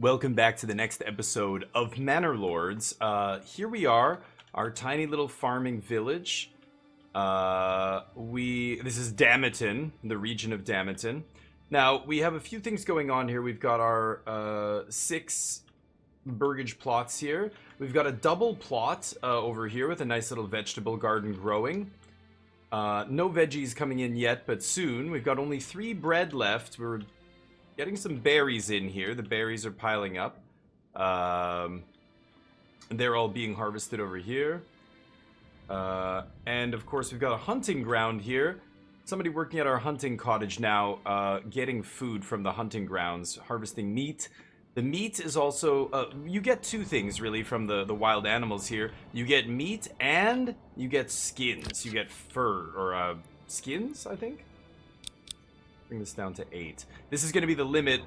Welcome back to the next episode of Manor Lords. Here we are, our tiny little farming village. This is Damaton, the region of Damaton. Now, we have a few things going on here. We've got our 6 burgage plots here. We've got a double plot over here with a nice little vegetable garden growing. No veggies coming in yet, but soon. We've got only 3 bread left. We're getting some berries in here. The berries are piling up. They're all being harvested over here. And of course, we've got a hunting ground here. Somebody working at our hunting cottage now, getting food from the hunting grounds, harvesting meat. The meat is also, you get 2 things really from the wild animals here. You get meat and you get skins. You get fur, or skins, I think? Bring this down to 8. This is going to be the limit.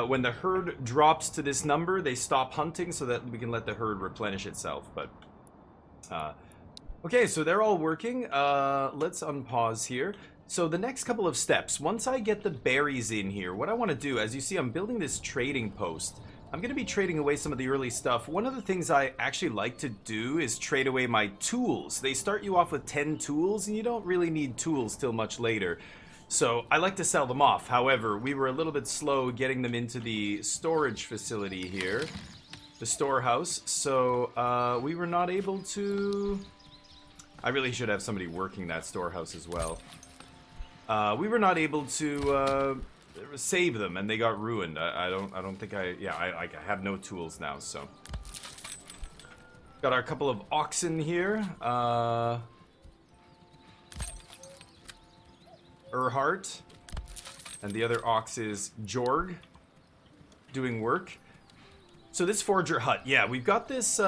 When the herd drops to this number, they stop hunting so that we can let the herd replenish itself. But okay, so they're all working. Let's unpause here. So the next couple of steps, once I get the berries in here, what I want to do, as you see, I'm building this trading post. I'm going to be trading away some of the early stuff. One of the things I actually like to do is trade away my tools. They start you off with 10 tools, and you don't really need tools till much later. So I like to sell them off. However, we were a little bit slow getting them into the storage facility here, the storehouse. So we were not able to... I really should have somebody working that storehouse as well. We were not able to save them, and they got ruined. I don't think I have no tools now. So got our couple of oxen here. Erhart, and the other ox is Jorg, doing work. So this forager hut, yeah, we've got this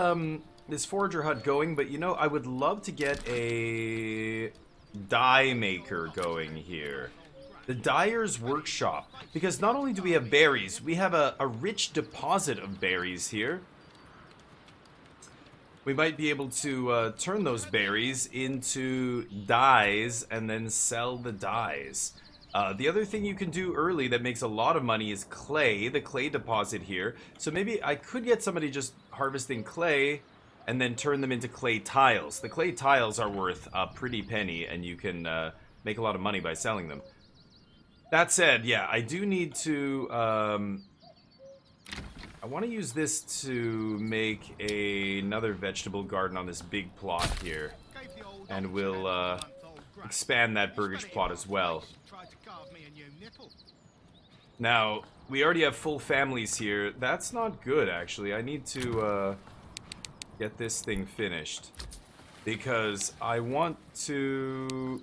this forager hut going, but you know, I would love to get a dye maker going here. The dyer's workshop, because not only do we have berries, we have a rich deposit of berries here. We might be able to turn those berries into dyes and then sell the dyes. The other thing you can do early that makes a lot of money is clay, the clay deposit here. So maybe I could get somebody just harvesting clay and then turn them into clay tiles. The clay tiles are worth a pretty penny, and you can make a lot of money by selling them. That said, yeah, I do need to... I want to use this to make another vegetable garden on this big plot here. And we'll expand that burgage plot as well. Now, we already have full families here. That's not good, actually. I need to get this thing finished. Because I want to...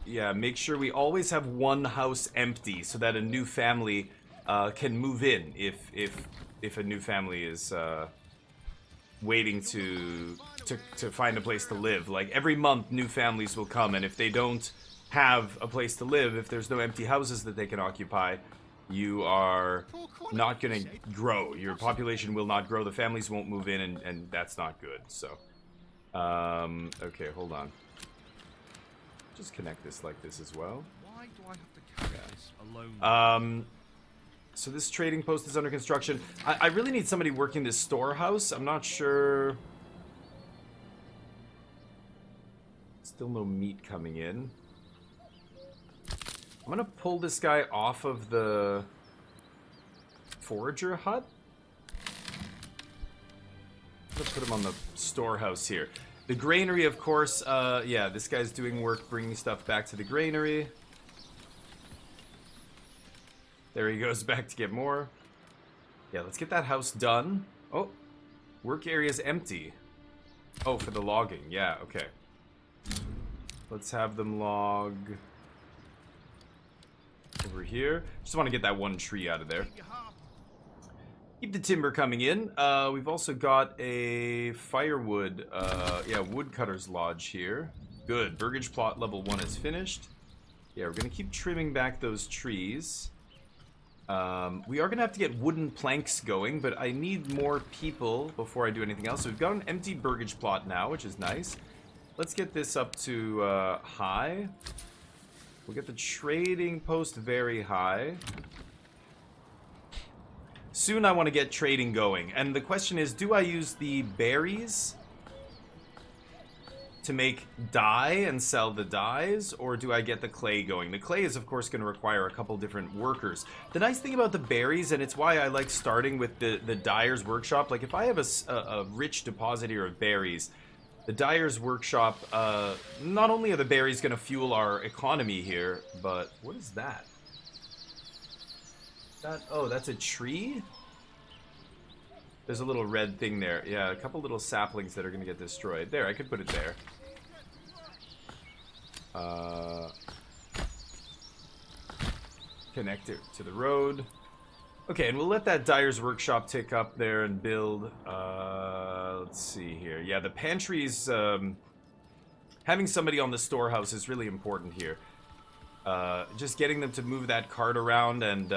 yeah, make sure we always have one house empty so that a new family can move in if a new family is waiting to find a place to live. Like, every month new families will come, and if they don't have a place to live, if there's no empty houses that they can occupy, you are not going to grow. Your population will not grow, the families won't move in, and that's not good. So okay, hold on. Just connect this like this as well. Why do I have to carry this alone? So this trading post is under construction. I really need somebody working this storehouse. I'm not sure. Still no meat coming in. I'm gonna pull this guy off of the forager hut. I'm gonna put him on the storehouse here. The granary, of course, yeah, this guy's doing work bringing stuff back to the granary. There he goes back to get more. Yeah, let's get that house done. Oh, work area's empty. Oh, for the logging. Yeah, okay. Let's have them log over here. Just want to get that one tree out of there. Keep the timber coming in. We've also got a firewood, yeah, woodcutter's lodge here. Good. Burgage plot level 1 is finished. Yeah, we're going to keep trimming back those trees. We are going to have to get wooden planks going, but I need more people before I do anything else. So we've got an empty burgage plot now, which is nice. Let's get this up to high. We'll get the trading post very high. soon I want to get trading going. And the question is, do I use the berries to make dye and sell the dyes, or do I get the clay going? The clay is, of course, going to require a couple different workers. The nice thing about the berries, and it's why I like starting with the dyer's workshop, like if I have a rich deposit here of berries, the dyer's workshop, not only are the berries going to fuel our economy here, but what is that? Oh, that's a tree? There's a little red thing there. Yeah, a couple little saplings that are going to get destroyed. There, I could put it there. Connect it to the road. Okay, and we'll let that dyer's workshop tick up there and build. Let's see here. Yeah, the pantries. Having somebody on the storehouse is really important here. Just getting them to move that cart around and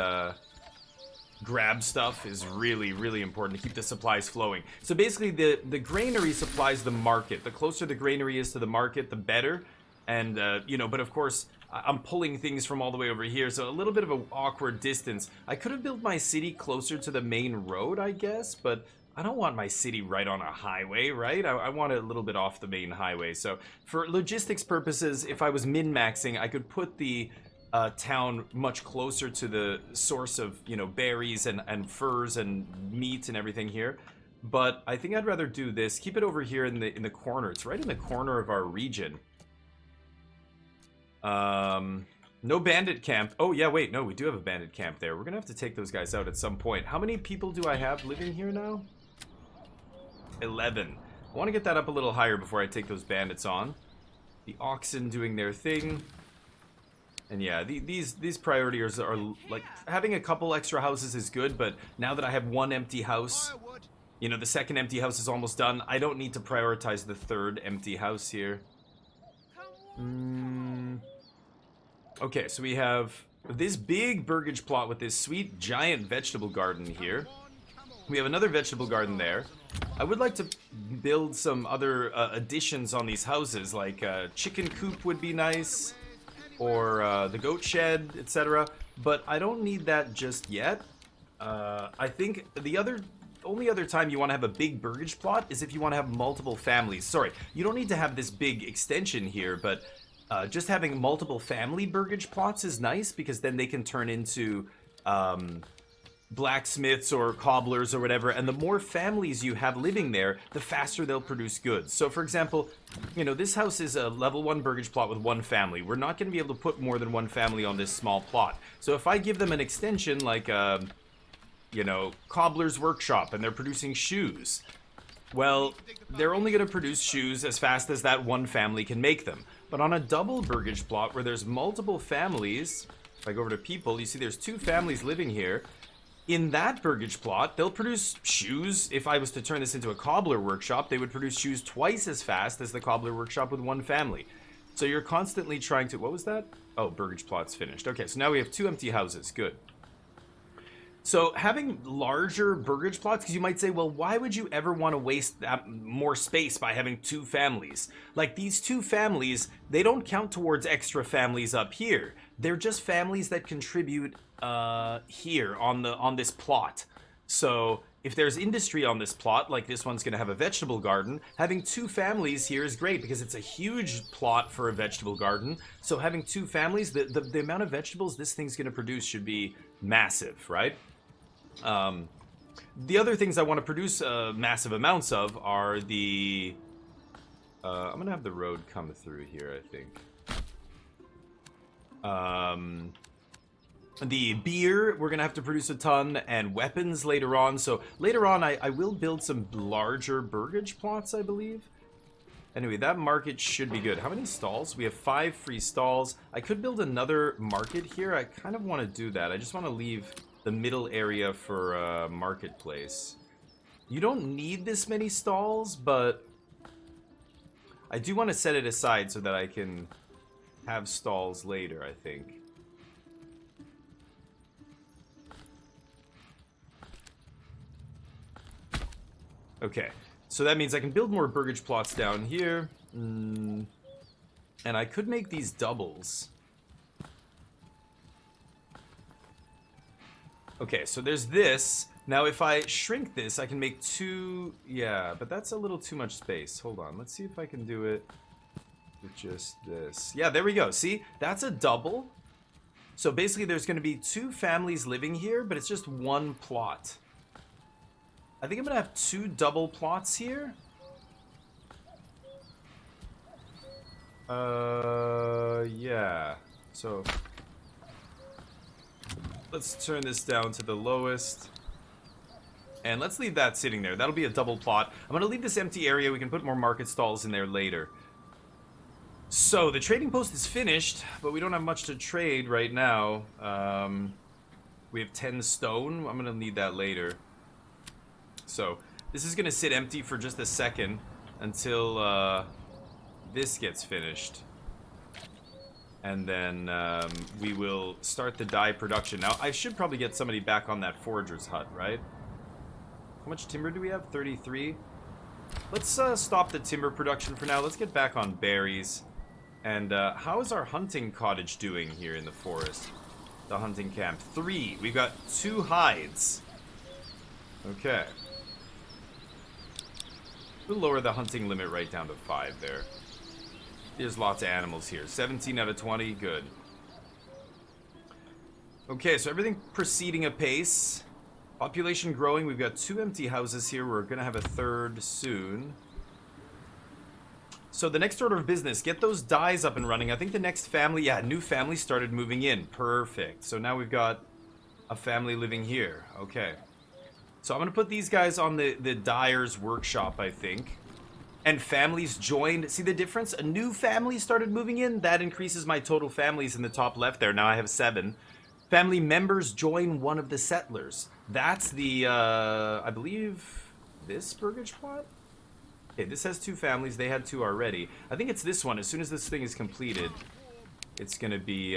grab stuff is really, really important to keep the supplies flowing. So basically, the granary supplies the market. The closer the granary is to the market, the better. And, you know, but of course, I'm pulling things from all the way over here, so a little bit of an awkward distance. I could have built my city closer to the main road, I guess, but I don't want my city right on a highway, right? I want it a little bit off the main highway. So for logistics purposes, if I was min-maxing, I could put the town much closer to the source of, you know, berries and furs and meat and everything here. But I think I'd rather do this. Keep it over here in the corner. It's right in the corner of our region. No bandit camp. Oh, yeah, wait. No, we do have a bandit camp there. We're gonna have to take those guys out at some point. How many people do I have living here now? 11. I want to get that up a little higher before I take those bandits on. The oxen doing their thing. And yeah, these priorities are like, having a couple extra houses is good, but now that I have one empty house, you know, the second empty house is almost done. I don't need to prioritize the third empty house here. Okay, so we have this big burgage plot with this sweet giant vegetable garden here. We have another vegetable garden there. I would like to build some other additions on these houses, like chicken coop would be nice, or the goat shed, etc. But I don't need that just yet. I think the only other time you want to have a big burgage plot is if you want to have multiple families. Sorry, you don't need to have this big extension here, but just having multiple family burgage plots is nice, because then they can turn into blacksmiths or cobblers or whatever, and the more families you have living there, the faster they'll produce goods. So for example, you know, this house is a level 1 burgage plot with one family. We're not going to be able to put more than one family on this small plot. So if I give them an extension like you know, cobbler's workshop, and they're producing shoes, well, they're only going to produce shoes as fast as that one family can make them. But on a double burgage plot where there's multiple families, if I go over to people, you see there's 2 families living here. In that burgage plot, they'll produce shoes. If I was to turn this into a cobbler workshop, they would produce shoes twice as fast as the cobbler workshop with one family. So you're constantly trying to... What was that? Oh, burgage plot's finished. Okay, so now we have 2 empty houses. Good. So having larger burgage plots, because you might say, well, why would you ever want to waste that more space by having 2 families? Like, these 2 families, they don't count towards extra families up here. They're just families that contribute here on this plot. So if there's industry on this plot, like this one's going to have a vegetable garden, having 2 families here is great, because it's a huge plot for a vegetable garden. So having 2 families, the amount of vegetables this thing's going to produce should be massive, right? The other things I want to produce massive amounts of are the... I'm going to have the road come through here, I think. The beer, we're going to have to produce a ton, and weapons later on. So later on, I will build some larger burgage plots, I believe. Anyway, that market should be good. How many stalls? We have 5 free stalls. I could build another market here. I kind of want to do that. I just want to leave the middle area for a marketplace. You don't need this many stalls, but I do want to set it aside so that I can have stalls later, I think. Okay, so that means I can build more burgage plots down here. And I could make these doubles. Okay, so there's this. Now, if I shrink this, I can make 2... Yeah, but that's a little too much space. Hold on. Let's see if I can do it with just this. Yeah, there we go. See? That's a double. So basically, there's going to be 2 families living here, but it's just 1 plot. I think I'm going to have 2 double plots here. Yeah. So, let's turn this down to the lowest. And let's leave that sitting there. That'll be a double plot. I'm going to leave this empty area. We can put more market stalls in there later. So, the trading post is finished, but we don't have much to trade right now. We have 10 stone. I'm going to need that later. So, this is going to sit empty for just a second until this gets finished. And then we will start the dye production. Now, I should probably get somebody back on that forager's hut, right? How much timber do we have? 33? Let's stop the timber production for now. Let's get back on berries. And how is our hunting cottage doing here in the forest? The hunting camp. 3. We've got 2 hides. Okay. We'll lower the hunting limit right down to 5 there. There's lots of animals here. 17 out of 20. Good. Okay, so everything proceeding apace. Population growing. We've got 2 empty houses here. We're going to have a 3rd soon. So the next order of business, get those dyes up and running. I think the next family, yeah, new family started moving in. Perfect. So now we've got a family living here. Okay. So I'm going to put these guys on the dyer's workshop, I think. And families joined. See the difference? A new family started moving in. That increases my total families in the top left there. Now I have 7. Family members join one of the settlers. That's the, I believe, this burgage plot? Okay, this has 2 families. They had 2 already. I think it's this one. As soon as this thing is completed, it's going to be,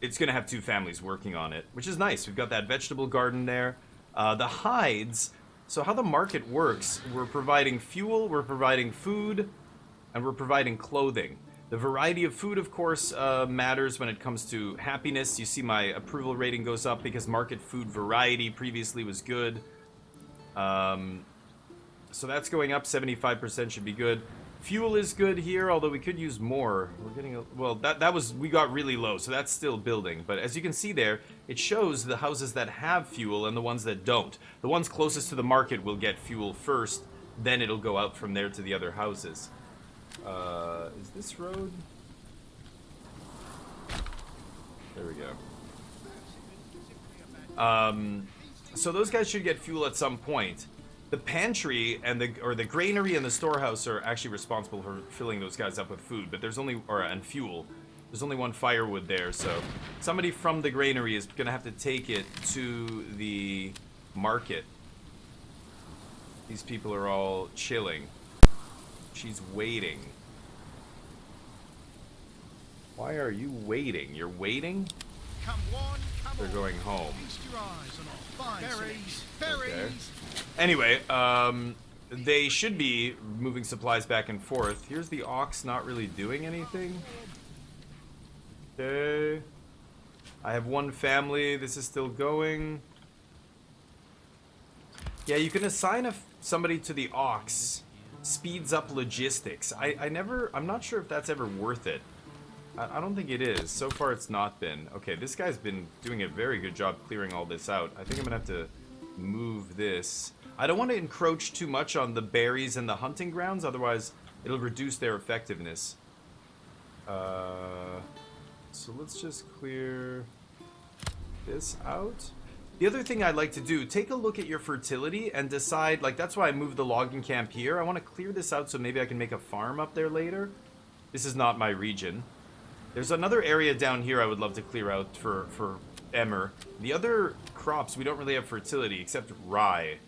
it's going to have 2 families working on it, which is nice. We've got that vegetable garden there. The hides, so how the market works, we're providing fuel, we're providing food, and we're providing clothing. The variety of food, of course, matters when it comes to happiness. You see my approval rating goes up because market food variety previously was good. So that's going up. 75% should be good. Fuel is good here, although we could use more. We're getting a, well, that was, we got really low, so that's still building. But as you can see there, it shows the houses that have fuel and the ones that don't. The ones closest to the market will get fuel first, then it'll go out from there to the other houses. Is this road? There we go. So those guys should get fuel at some point. The pantry and the granary and the storehouse are actually responsible for filling those guys up with food, but there's only, and fuel. There's only 1 firewood there, so somebody from the granary is gonna have to take it to the market. These people are all chilling. She's waiting. Why are you waiting? You're waiting? Come on, come They're going home. Feast your eyes on our fine berries, berries. Okay. Anyway, they should be moving supplies back and forth. Here's the ox not really doing anything. Okay. I have 1 family. This is still going. Yeah, you can assign somebody to the ox. Speeds up logistics. I'm not sure if that's ever worth it. I don't think it is. So far, it's not been. Okay, this guy's been doing a very good job clearing all this out. I think I'm gonna have to move this. I don't want to encroach too much on the berries and the hunting grounds, otherwise it'll reduce their effectiveness. So let's just clear this out. The other thing I'd like to do, take a look at your fertility and decide, like, that's why I moved the logging camp here. I want to clear this out so maybe I can make a farm up there later. This is not my region. There's another area down here I would love to clear out for emmer. The other crops, we don't really have fertility except rye.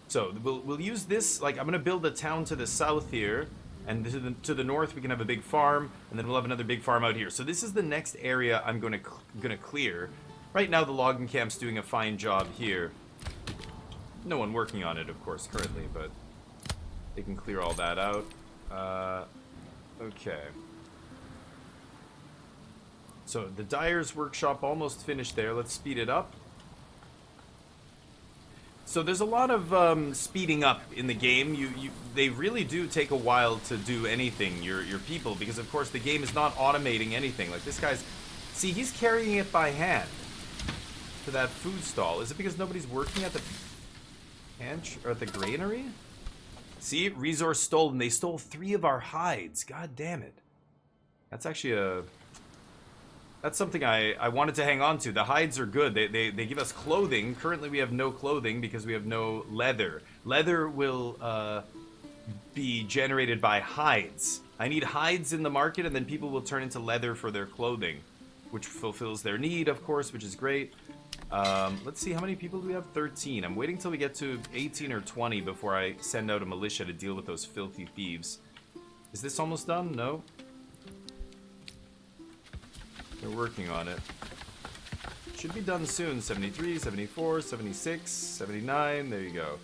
So we'll use this, like, I'm going to build a town to the south here, and to the north we can have a big farm, and then we'll have another big farm out here. So this is the next area I'm going to clear. Right now the logging camp's doing a fine job here. No one working on it, of course, currently, but they can clear all that out. Okay. So So the dyer's workshop almost finished there. Let's speed it up. So there's a lot of speeding up in the game. They really do take a while to do anything, your people, because of course the game is not automating anything. Like this guy's, see, he's carrying it by hand to that food stall. Is it because nobody's working at the or at the granary? See, resource stolen. They stole 3 of our hides. God damn it. That's actually that's something I wanted to hang on to. The hides are good. They give us clothing. Currently we have no clothing because we have no leather. Leather will be generated by hides. I need hides in the market, and then people will turn into leather for their clothing, which fulfills their need, of course, which is great. Let's see, how many people do we have? 13. I'm waiting till we get to 18 or 20 before I send out a militia to deal with those filthy thieves. Is this almost done? No. They're working on it. Should be done soon. 73, 74, 76, 79. There you go.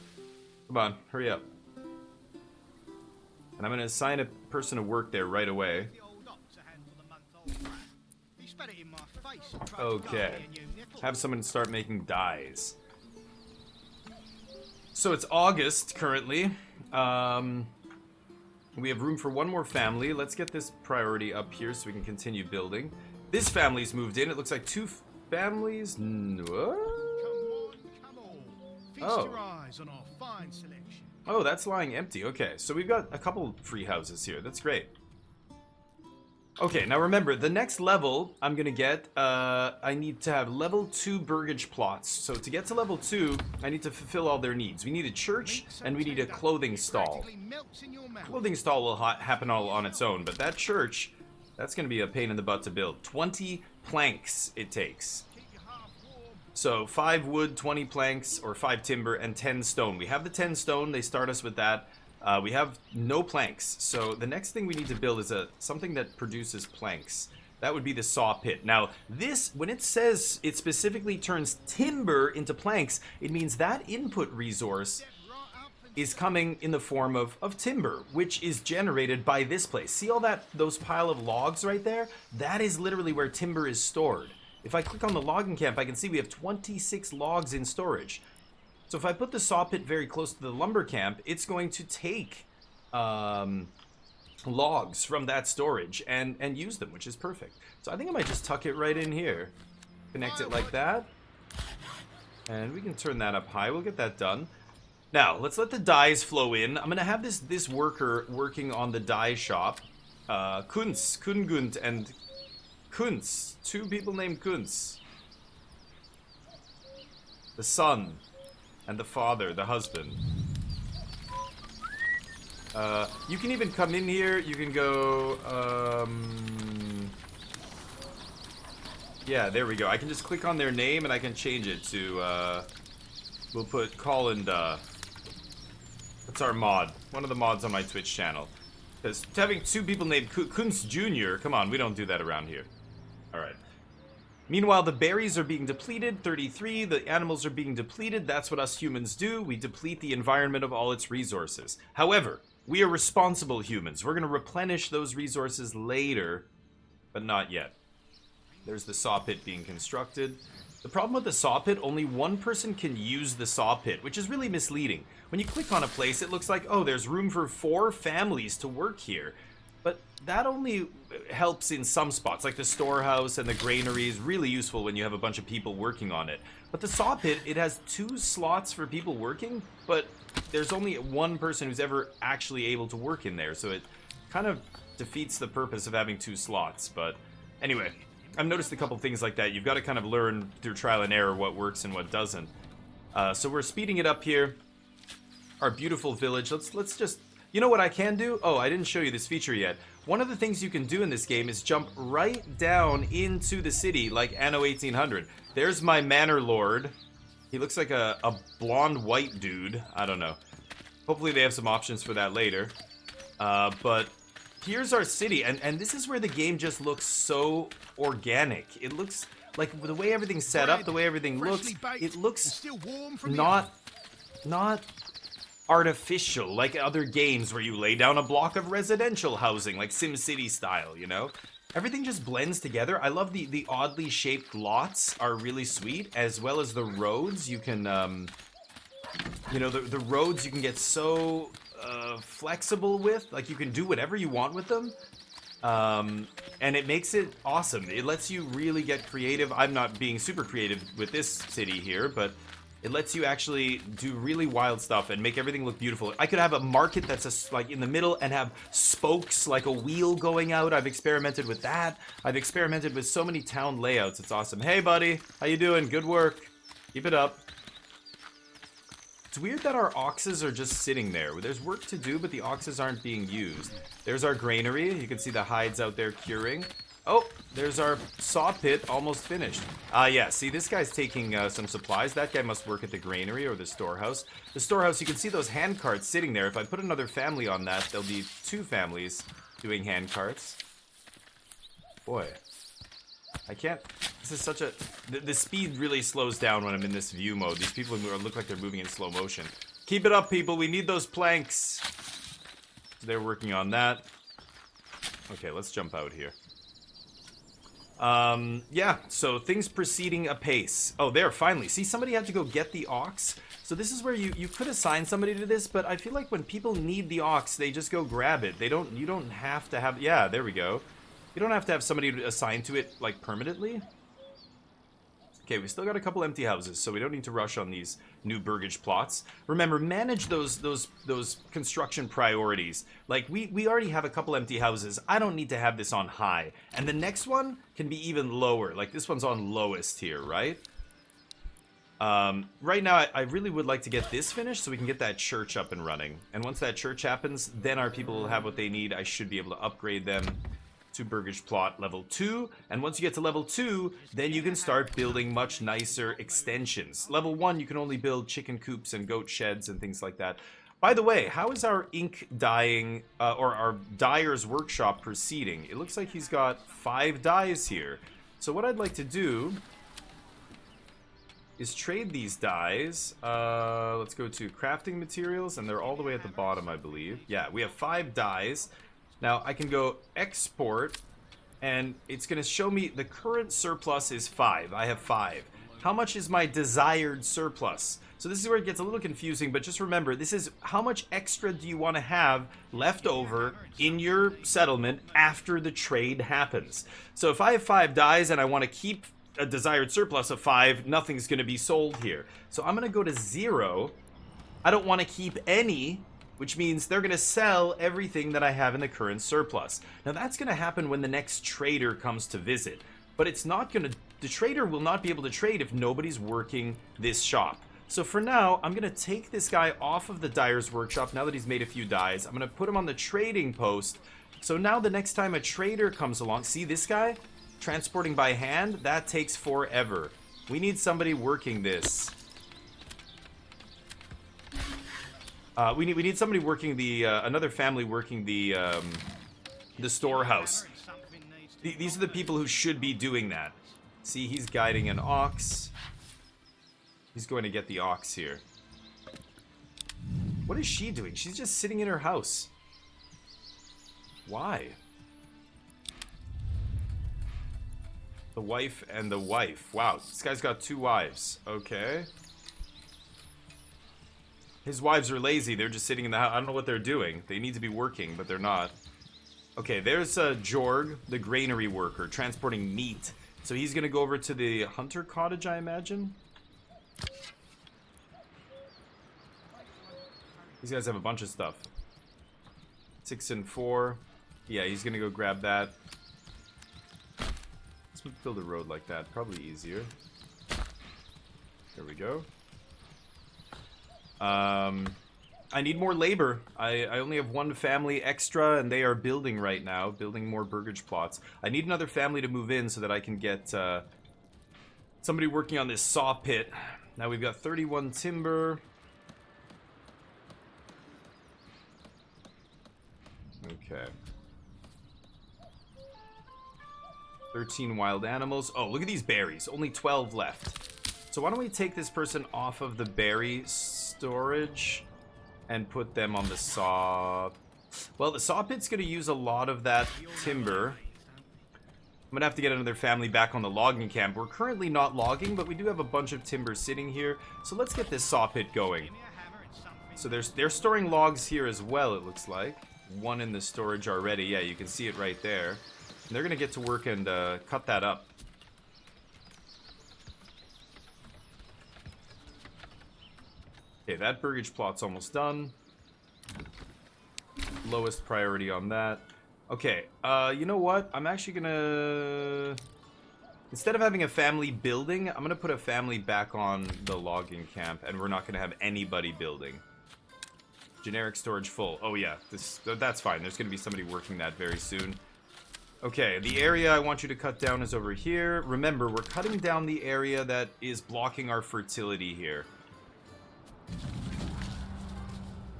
Come on, hurry up. And I'm going to assign a person to work there right away. Okay. Have someone start making dyes. So it's August currently. We have room for one more family. Let's get this priority up here so we can continue building. This family's moved in. It looks like 2 families. Oh. Oh, that's lying empty. Okay, so we've got a couple free houses here. That's great. Okay, now remember, the next level I'm gonna get, I need to have level 2 burgage plots. So to get to level 2, I need to fulfill all their needs. We need a church, and we need a clothing stall. Clothing stall will happen all on its own, but that church, that's gonna be a pain in the butt to build. 20 planks it takes. So 5 wood, 20 planks, or 5 timber, and 10 stone. We have the 10 stone, they start us with that. We have no planks, so the next thing we need to build is something that produces planks. That would be the saw pit. Now, this, when it says it specifically turns timber into planks, it means that input resource is coming in the form of timber, which is generated by this place. See all those pile of logs right there? That is literally where timber is stored. If I click on the logging camp, I can see we have 26 logs in storage. So if I put the saw pit very close to the lumber camp, it's going to take logs from that storage and use them, which is perfect. So I think I might just tuck it right in here. Connect it like that. And we can turn that up high. We'll get that done. Now, let's let the dyes flow in. I'm going to have this worker working on the dye shop. Kungund and Kunz. 2 people named Kunz. The son. And the father, the husband. You can even come in here. You can go, yeah, there we go. I can just click on their name and I can change it to, we'll put Colin, that's our mod. One of the mods on my Twitch channel. Because having 2 people named Kunz Jr., come on, we don't do that around here. Alright. Meanwhile, the berries are being depleted, 33, the animals are being depleted, that's what us humans do, we deplete the environment of all its resources. However, we are responsible humans, we're going to replenish those resources later, but not yet. There's the saw pit being constructed. The problem with the saw pit, only 1 person can use the saw pit, which is really misleading. When you click on a place, it looks like, oh, there's room for 4 families to work here. But that only helps in some spots, like the storehouse and the granary is really useful when you have a bunch of people working on it. But the saw pit, it has 2 slots for people working, but there's only 1 person who's ever actually able to work in there, so it kind of defeats the purpose of having 2 slots. But anyway, I've noticed a couple things like that. You've got to kind of learn through trial and error what works and what doesn't. So we're speeding it up here. Our beautiful village. Let's just... You know what I can do? Oh, I didn't show you this feature yet. One of the things you can do in this game is jump right down into the city like Anno 1800. There's my Manor Lord. He looks like a blonde white dude. I don't know. Hopefully they have some options for that later. But here's our city, and this is where the game just looks so organic. It looks like the way everything's set up, the way everything looks, it looks not artificial like other games where you lay down a block of residential housing like SimCity style, you know? Everything just blends together. I love the oddly shaped lots are really sweet, as well as the roads. You can, you know, the roads you can get so flexible with. Like, you can do whatever you want with them. And it makes it awesome. It lets you really get creative. I'm not being super creative with this city here, but it lets you actually do really wild stuff and make everything look beautiful. I could have a market that's like in the middle and have spokes like a wheel going out. I've experimented with that. I've experimented with so many town layouts. It's awesome. Hey, buddy. How you doing? Good work. Keep it up. It's weird that our oxes are just sitting there. There's work to do, but the oxes aren't being used. There's our granary. You can see the hides out there curing. Oh, there's our saw pit almost finished. Yeah, see, this guy's taking some supplies. That guy must work at the granary or the storehouse. The storehouse, you can see those hand carts sitting there. If I put another family on that, there'll be 2 families doing hand carts. Boy, I can't... This is such a... The speed really slows down when I'm in this view mode. These people look like they're moving in slow motion. Keep it up, people. We need those planks. So they're working on that. Okay, let's jump out here. Yeah, so things proceeding apace. Oh, there, finally. See, somebody had to go get the ox. So this is where you could assign somebody to this, but I feel like when people need the ox, they just go grab it. You don't have to have... Yeah, there we go. You don't have to have somebody assigned to it, like, permanently. Okay, we still got a couple empty houses, so we don't need to rush on these new burgage plots. Remember, manage those construction priorities. Like, we already have a couple empty houses. I don't need to have this on high. And the next one can be even lower. Like, this one's on lowest here, right? Right now, I really would like to get this finished so we can get that church up and running. And once that church happens, then our people will have what they need. I should be able to upgrade them to burgage plot level 2, and once you get to level 2, then you can start building much nicer extensions. Level 1, you can only build chicken coops and goat sheds and things like that. By the way, how is our ink dyeing, or our dyer's workshop proceeding? It looks like he's got 5 dyes here. So what I'd like to do is trade these dyes. Let's go to crafting materials, and they're all the way at the bottom, I believe. Yeah, we have 5 dyes. Now, I can go export, and it's going to show me the current surplus is 5. I have 5. How much is my desired surplus? So this is where it gets a little confusing, but just remember, this is how much extra do you want to have left over in your settlement after the trade happens. So if I have 5 dyes and I want to keep a desired surplus of 5, nothing's going to be sold here. So I'm going to go to 0. I don't want to keep any, which means they're going to sell everything that I have in the current surplus. Now that's going to happen when the next trader comes to visit, but it's not going to... The trader will not be able to trade if nobody's working this shop. So for now, I'm going to take this guy off of the dyer's workshop now that he's made a few dyes. I'm going to put him on the trading post. So now the next time a trader comes along, see this guy? Transporting by hand? That takes forever. We need somebody working this. We need somebody working the another family working the storehouse. These are the people who should be doing that. See, he's guiding an ox. He's going to get the ox here. What is she doing? She's just sitting in her house. Why? The wife and the wife. Wow, this guy's got 2 wives. Okay. His wives are lazy. They're just sitting in the house. I don't know what they're doing. They need to be working, but they're not. Okay, there's Jorg, the granary worker, transporting meat. So he's going to go over to the hunter cottage, I imagine. These guys have a bunch of stuff. 6 and 4. Yeah, he's going to go grab that. Let's build a road like that. Probably easier. There we go. I need more labor. I only have 1 family extra, and they are building right now, building more burgage plots. I need another family to move in so that I can get somebody working on this saw pit. Now we've got 31 timber. Okay. 13 wild animals. Oh, look at these berries. Only 12 left. So why don't we take this person off of the berry storage and put them on the saw... Well, the saw pit's going to use a lot of that timber. I'm gonna have to get another family back on the logging camp. We're currently not logging, but we do have a bunch of timber sitting here. So let's get this saw pit going. Give me a hammer and something. So they're storing logs here as well, it looks like. One in the storage already. Yeah, you can see it right there. And they're gonna get to work and cut that up. Okay, that burgage plot's almost done. Lowest priority on that. Okay, you know what? I'm actually gonna... Instead of having a family building, I'm gonna put a family back on the logging camp, and we're not gonna have anybody building. Generic storage full. Oh yeah, that's fine. There's gonna be somebody working that very soon. Okay, the area I want you to cut down is over here. Remember, we're cutting down the area that is blocking our fertility here.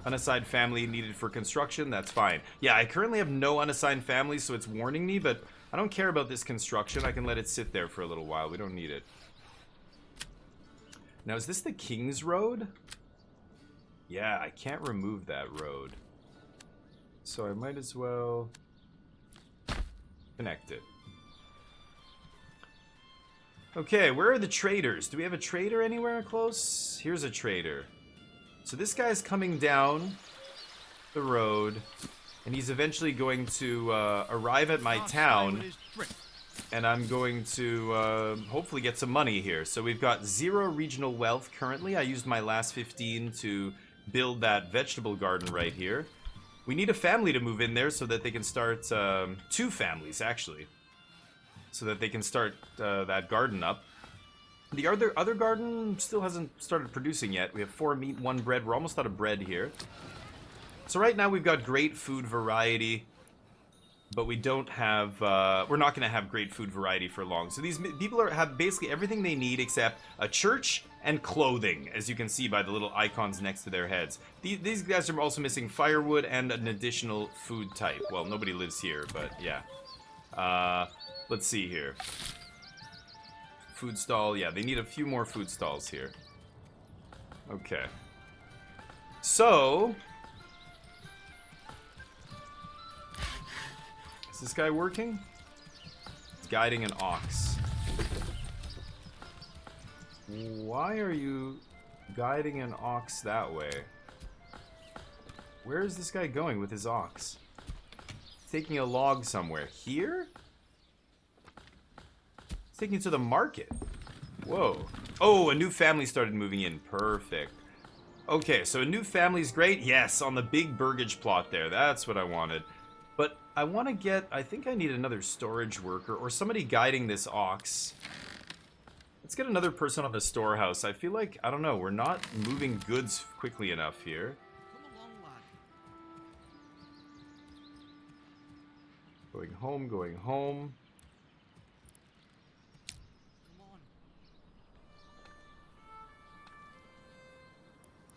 Unassigned family needed for construction, that's fine. Yeah, I currently have no unassigned families, so it's warning me, but I don't care about this construction. I can let it sit there for a little while. We don't need it. Now, is this the King's Road? Yeah, I can't remove that road. So I might as well connect it. Okay, where are the traders? Do we have a trader anywhere close? Here's a trader. So this guy's coming down the road, and he's eventually going to arrive at my town, and I'm going to hopefully get some money here. So we've got 0 regional wealth currently. I used my last 15 to build that vegetable garden right here. We need a family to move in there so that they can start, 2 families actually, so that they can start that garden up. The other garden still hasn't started producing yet. We have 4 meat, 1 bread. We're almost out of bread here. So right now we've got great food variety, but we don't have, we're not going to have great food variety for long. So these people have basically everything they need except a church and clothing, as you can see by the little icons next to their heads. These guys are also missing firewood and an additional food type. Well, nobody lives here, but yeah. Let's see here. Food stall, yeah, they need a few more food stalls here. Okay. So... is this guy working? He's guiding an ox. Why are you guiding an ox that way? Where is this guy going with his ox? He's taking a log somewhere. Here? Taking it to the market. Whoa. Oh, a new family started moving in. Perfect. Okay, so a new family's great. Yes, on the big burgage plot there. That's what I wanted. But I want to get... I think I need another storage worker or somebody guiding this ox. Let's get another person on the storehouse. I feel like, I don't know, we're not moving goods quickly enough here. Come along, lad. Going home, going home.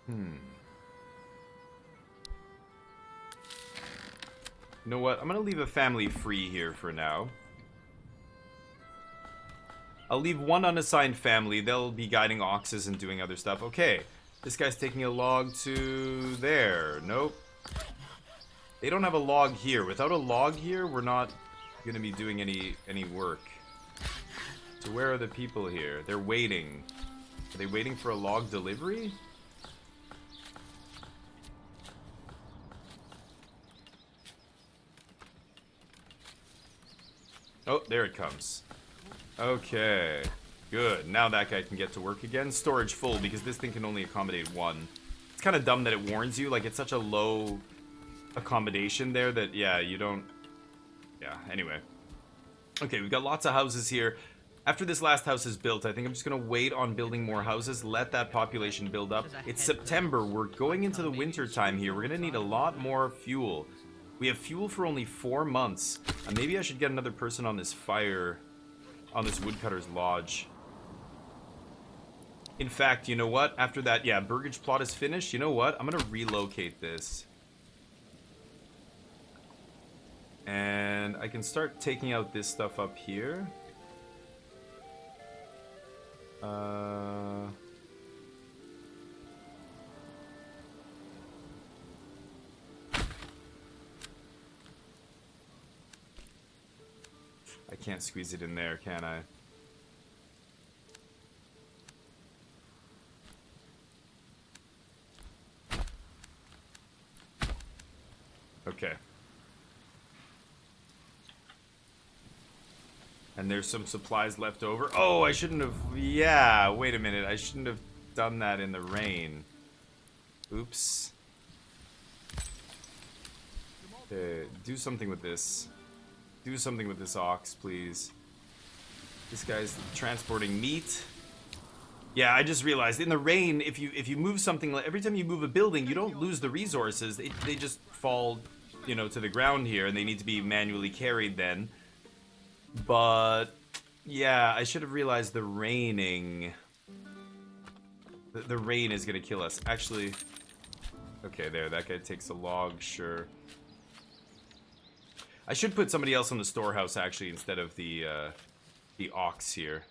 You know what? I'm gonna leave a family free here for now. I'll leave 1 unassigned family. They'll be guiding oxes and doing other stuff. Okay. This guy's taking a log to there. Nope. They don't have a log here. Without a log here, we're not gonna be doing any work. So where are the people here? They're waiting. Are they waiting for a log delivery? Oh, there it comes. Okay. Good. Now that guy can get to work again. Storage full, because this thing can only accommodate 1. It's kind of dumb that it warns you. Like, it's such a low accommodation there that, yeah, you don't... Yeah, anyway. Okay, we've got lots of houses here. After this last house is built, I think I'm just going to wait on building more houses. Let that population build up. It's September. We're going into the winter time here. We're going to need a lot more fuel. We have fuel for only 4 months. Maybe I should get another person on this fire, on this woodcutter's lodge. In fact, you know what? After that, yeah, burgage plot is finished. You know what? I'm going to relocate this. And I can start taking out this stuff up here. I can't squeeze it in there, can I? Okay. And there's some supplies left over. Oh, I shouldn't have... Yeah, wait a minute. I shouldn't have done that in the rain. Oops. Okay, do something with this. Do something with this ox, please. This guy's transporting meat. Yeah, I just realized in the rain, if you move something, every time you move a building, you don't lose the resources. They just fall, you know, to the ground here, and they need to be manually carried then. But yeah, I should have realized the raining. The rain is gonna kill us. Actually, okay, there. That guy takes a log, sure. I should put somebody else on the storehouse actually instead of the ox here.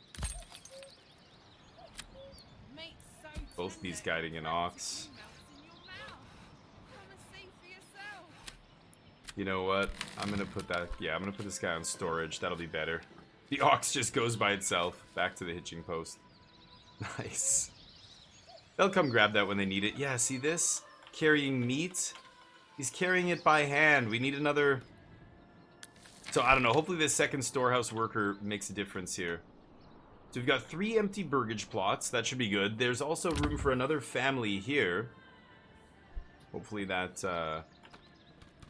Both these guiding an ox. You know what? I'm gonna put that. Yeah, I'm gonna put this guy on storage. That'll be better. The ox just goes by itself. Back to the hitching post. Nice. They'll come grab that when they need it. Yeah, see this? Carrying meat. He's carrying it by hand. We need another. So I don't know. Hopefully this second storehouse worker makes a difference here. So we've got 3 empty burgage plots. That should be good. There's also room for another family here. Hopefully that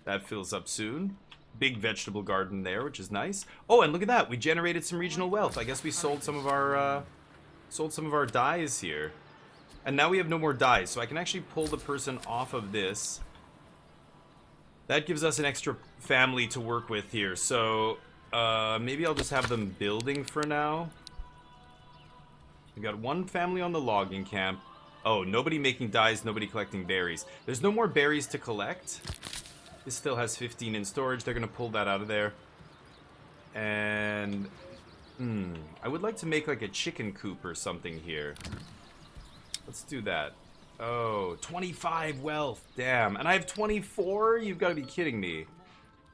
that fills up soon. Big vegetable garden there, which is nice. Oh, and look at that. We generated some regional wealth. I guess we sold some of our dyes here. And now we have no more dyes, so I can actually pull the person off of this. That gives us an extra family to work with here. So maybe I'll just have them building for now. We got 1 family on the logging camp. Oh, nobody making dyes, nobody collecting berries. There's no more berries to collect. This still has 15 in storage. They're going to pull that out of there. And I would like to make like a chicken coop or something here. Let's do that. Oh, 25 wealth. Damn. And I have 24? You've got to be kidding me.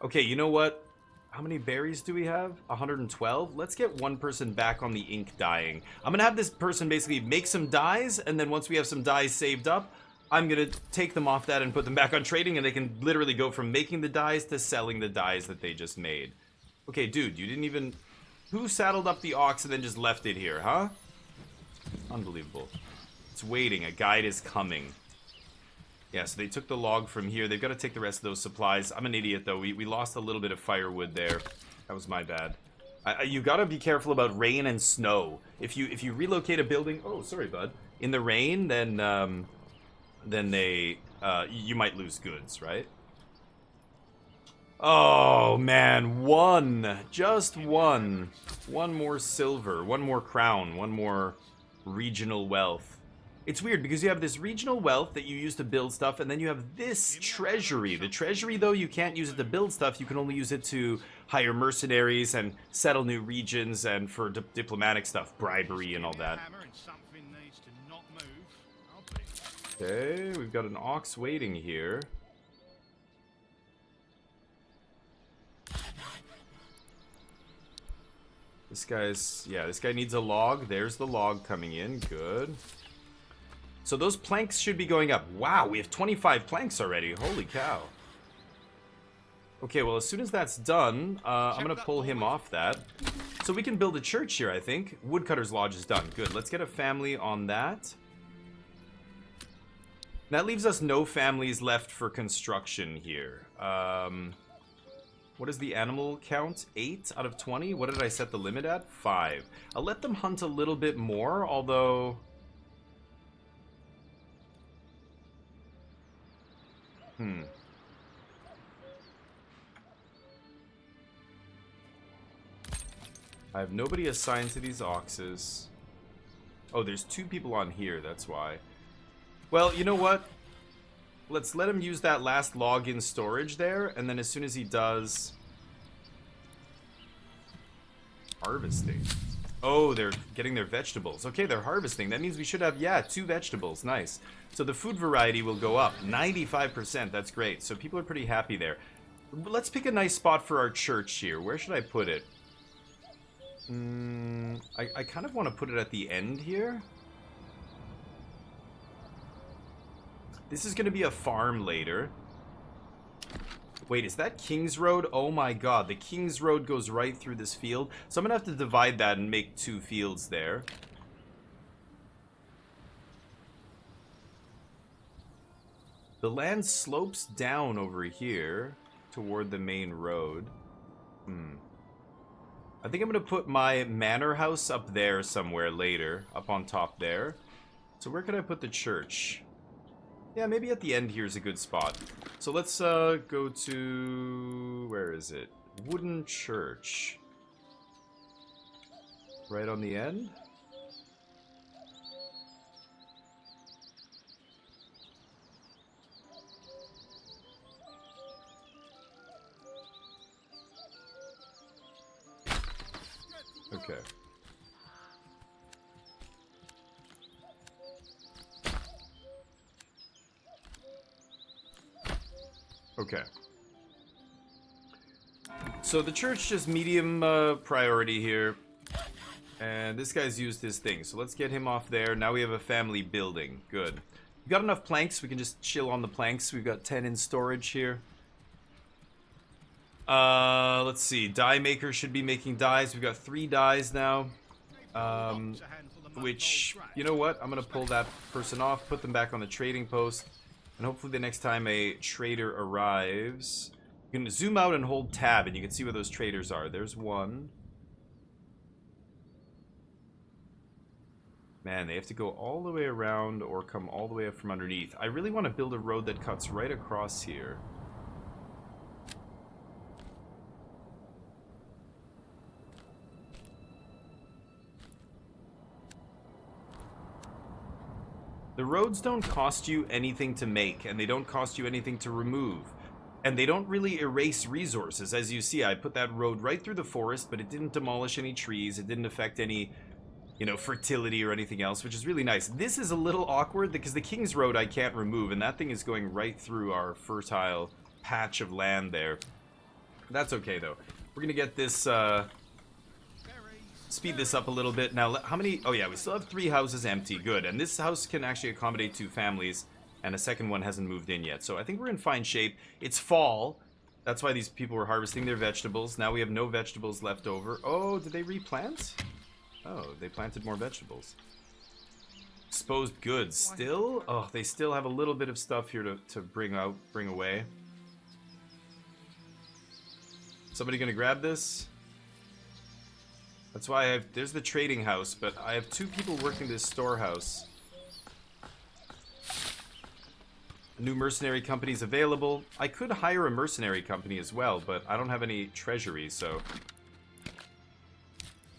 Okay, you know what? How many berries do we have? 112? Let's get 1 person back on the ink dyeing. I'm going to have this person basically make some dyes, and then once we have some dyes saved up, I'm going to take them off that and put them back on trading, and they can literally go from making the dyes to selling the dyes that they just made. Okay, dude, you didn't even... Who saddled up the ox and then just left it here, huh? Unbelievable. It's waiting. A guide is coming. Yeah, so they took the log from here. They've got to take the rest of those supplies. I'm an idiot, though. We lost a little bit of firewood there. That was my bad. You got to be careful about rain and snow. If you relocate a building... Oh, sorry, bud. In the rain, then you might lose goods, right? Oh, man. 1. Just 1. 1 more silver. 1 more crown. 1 more regional wealth. It's weird because you have this regional wealth that you use to build stuff, and then you have this treasury. The treasury, though, you can't use it to build stuff. You can only use it to hire mercenaries and settle new regions and for diplomatic stuff, bribery and all that. Okay, we've got an ox waiting here. This guy needs a log. There's the log coming in. Good. So those planks should be going up. Wow, we have 25 planks already. Holy cow. Okay, well, as soon as that's done, I'm going to pull him off that. So we can build a church here, I think. Woodcutter's Lodge is done. Good. Let's get a family on that. That leaves us no families left for construction here. What is the animal count? 8 out of 20? What did I set the limit at? 5. I'll let them hunt a little bit more, although... I have nobody assigned to these oxes. Oh, there's 2 people on here, that's why. Well, you know what? Let's let him use that last log in storage there, and then as soon as he does... Harvesting. Oh, they're getting their vegetables. Okay, they're harvesting. That means we should have, yeah, 2 vegetables. Nice. So the food variety will go up. 95%. That's great. So people are pretty happy there. Let's pick a nice spot for our church here. Where should I put it? I kind of want to put it at the end here. This is going to be a farm later. Wait, is that King's Road? Oh my god, the King's Road goes right through this field. So I'm going to have to divide that and make 2 fields there. The land slopes down over here toward the main road. I think I'm going to put my manor house up there somewhere later, up on top there. So where could I put the church? Yeah, maybe at the end here's a good spot. So let's go to... where is it? Wooden church. Right on the end? Okay. Okay. So the church is medium priority here. And this guy's used his thing. So let's get him off there. Now we have a family building. Good. We've got enough planks. We can just chill on the planks. We've got 10 in storage here. Let's see. Die maker should be making dyes. We've got 3 dyes now. Which, you know what? I'm going to pull that person off, put them back on the trading post. And hopefully the next time a trader arrives, you can zoom out and hold tab and you can see where those traders are. There's one. Man, they have to go all the way around or come all the way up from underneath. I really want to build a road that cuts right across here. The roads don't cost you anything to make, and they don't cost you anything to remove. And they don't really erase resources. As you see, I put that road right through the forest, but it didn't demolish any trees. It didn't affect any, you know, fertility or anything else, which is really nice. This is a little awkward because the King's Road I can't remove, and that thing is going right through our fertile patch of land there. That's okay, though. We're going to get this... speed this up a little bit. Now, how many... oh, yeah, we still have 3 houses empty. Good. And this house can actually accommodate 2 families, and a second one hasn't moved in yet. So I think we're in fine shape. It's fall. That's why these people were harvesting their vegetables. Now we have no vegetables left over. Oh, did they replant? Oh, they planted more vegetables. Exposed goods. Still? Oh, they still have a little bit of stuff here to bring away. Somebody gonna grab this? That's why I have... there's the trading house, but I have 2 people working this storehouse. A new mercenary company's available. I could hire a mercenary company as well, but I don't have any treasury, so...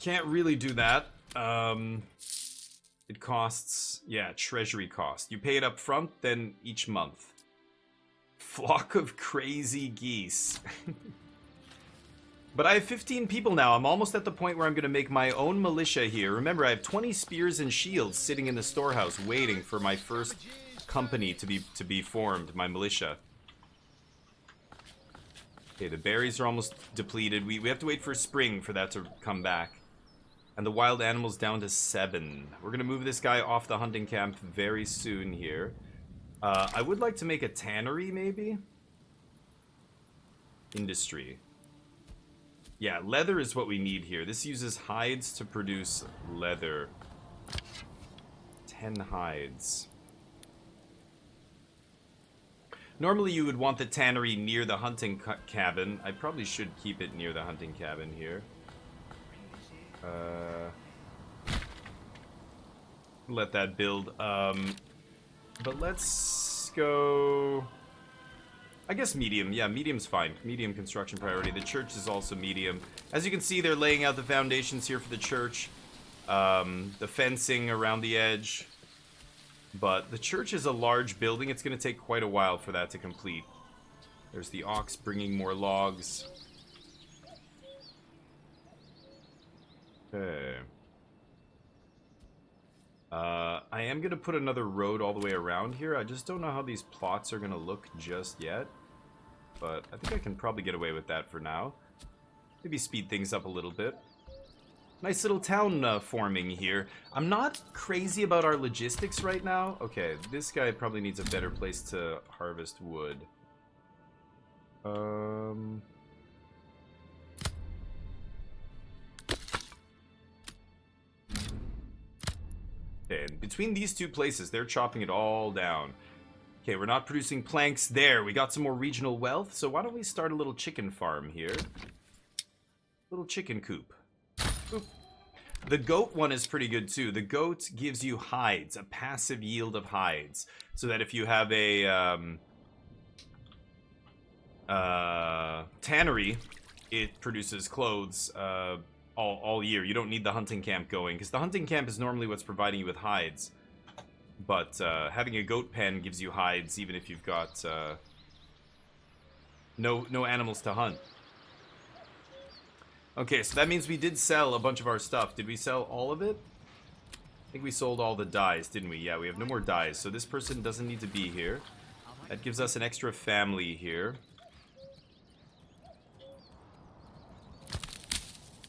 can't really do that. It costs... yeah, treasury cost. You pay it up front, then each month. Flock of crazy geese. But I have 15 people now. I'm almost at the point where I'm going to make my own militia here. Remember, I have 20 spears and shields sitting in the storehouse waiting for my first company to be formed, my militia. Okay, the berries are almost depleted. We have to wait for spring for that to come back. And the wild animals down to 7. We're going to move this guy off the hunting camp very soon here. I would like to make a tannery, maybe? Industry. Yeah, leather is what we need here. This uses hides to produce leather. 10 hides. Normally you would want the tannery near the hunting cabin. I probably should keep it near the hunting cabin here. Let that build. But let's go... I guess medium. Yeah, medium's fine. Medium construction priority. The church is also medium. As you can see, they're laying out the foundations here for the church. The fencing around the edge. But the church is a large building. It's going to take quite a while for that to complete. There's the ox bringing more logs. Okay. I am going to put another road all the way around here. I just don't know how these plots are going to look just yet. But I think I can probably get away with that for now. Maybe speed things up a little bit. Nice little town forming here. I'm not crazy about our logistics right now. Okay, this guy probably needs a better place to harvest wood. Okay, and between these two places, they're chopping it all down. Okay, we're not producing planks there. We got some more regional wealth, so why don't we start a little chicken farm here? Little chicken coop. Oop. The goat one is pretty good too. The goat gives you hides, a passive yield of hides, so that if you have a tannery, it produces clothes all year. You don't need the hunting camp going, because the hunting camp is normally what's providing you with hides. But having a goat pen gives you hides, even if you've got no animals to hunt. Okay, so that means we did sell a bunch of our stuff. Did we sell all of it? I think we sold all the dyes, didn't we? Yeah, we have no more dyes, so this person doesn't need to be here. That gives us an extra family here.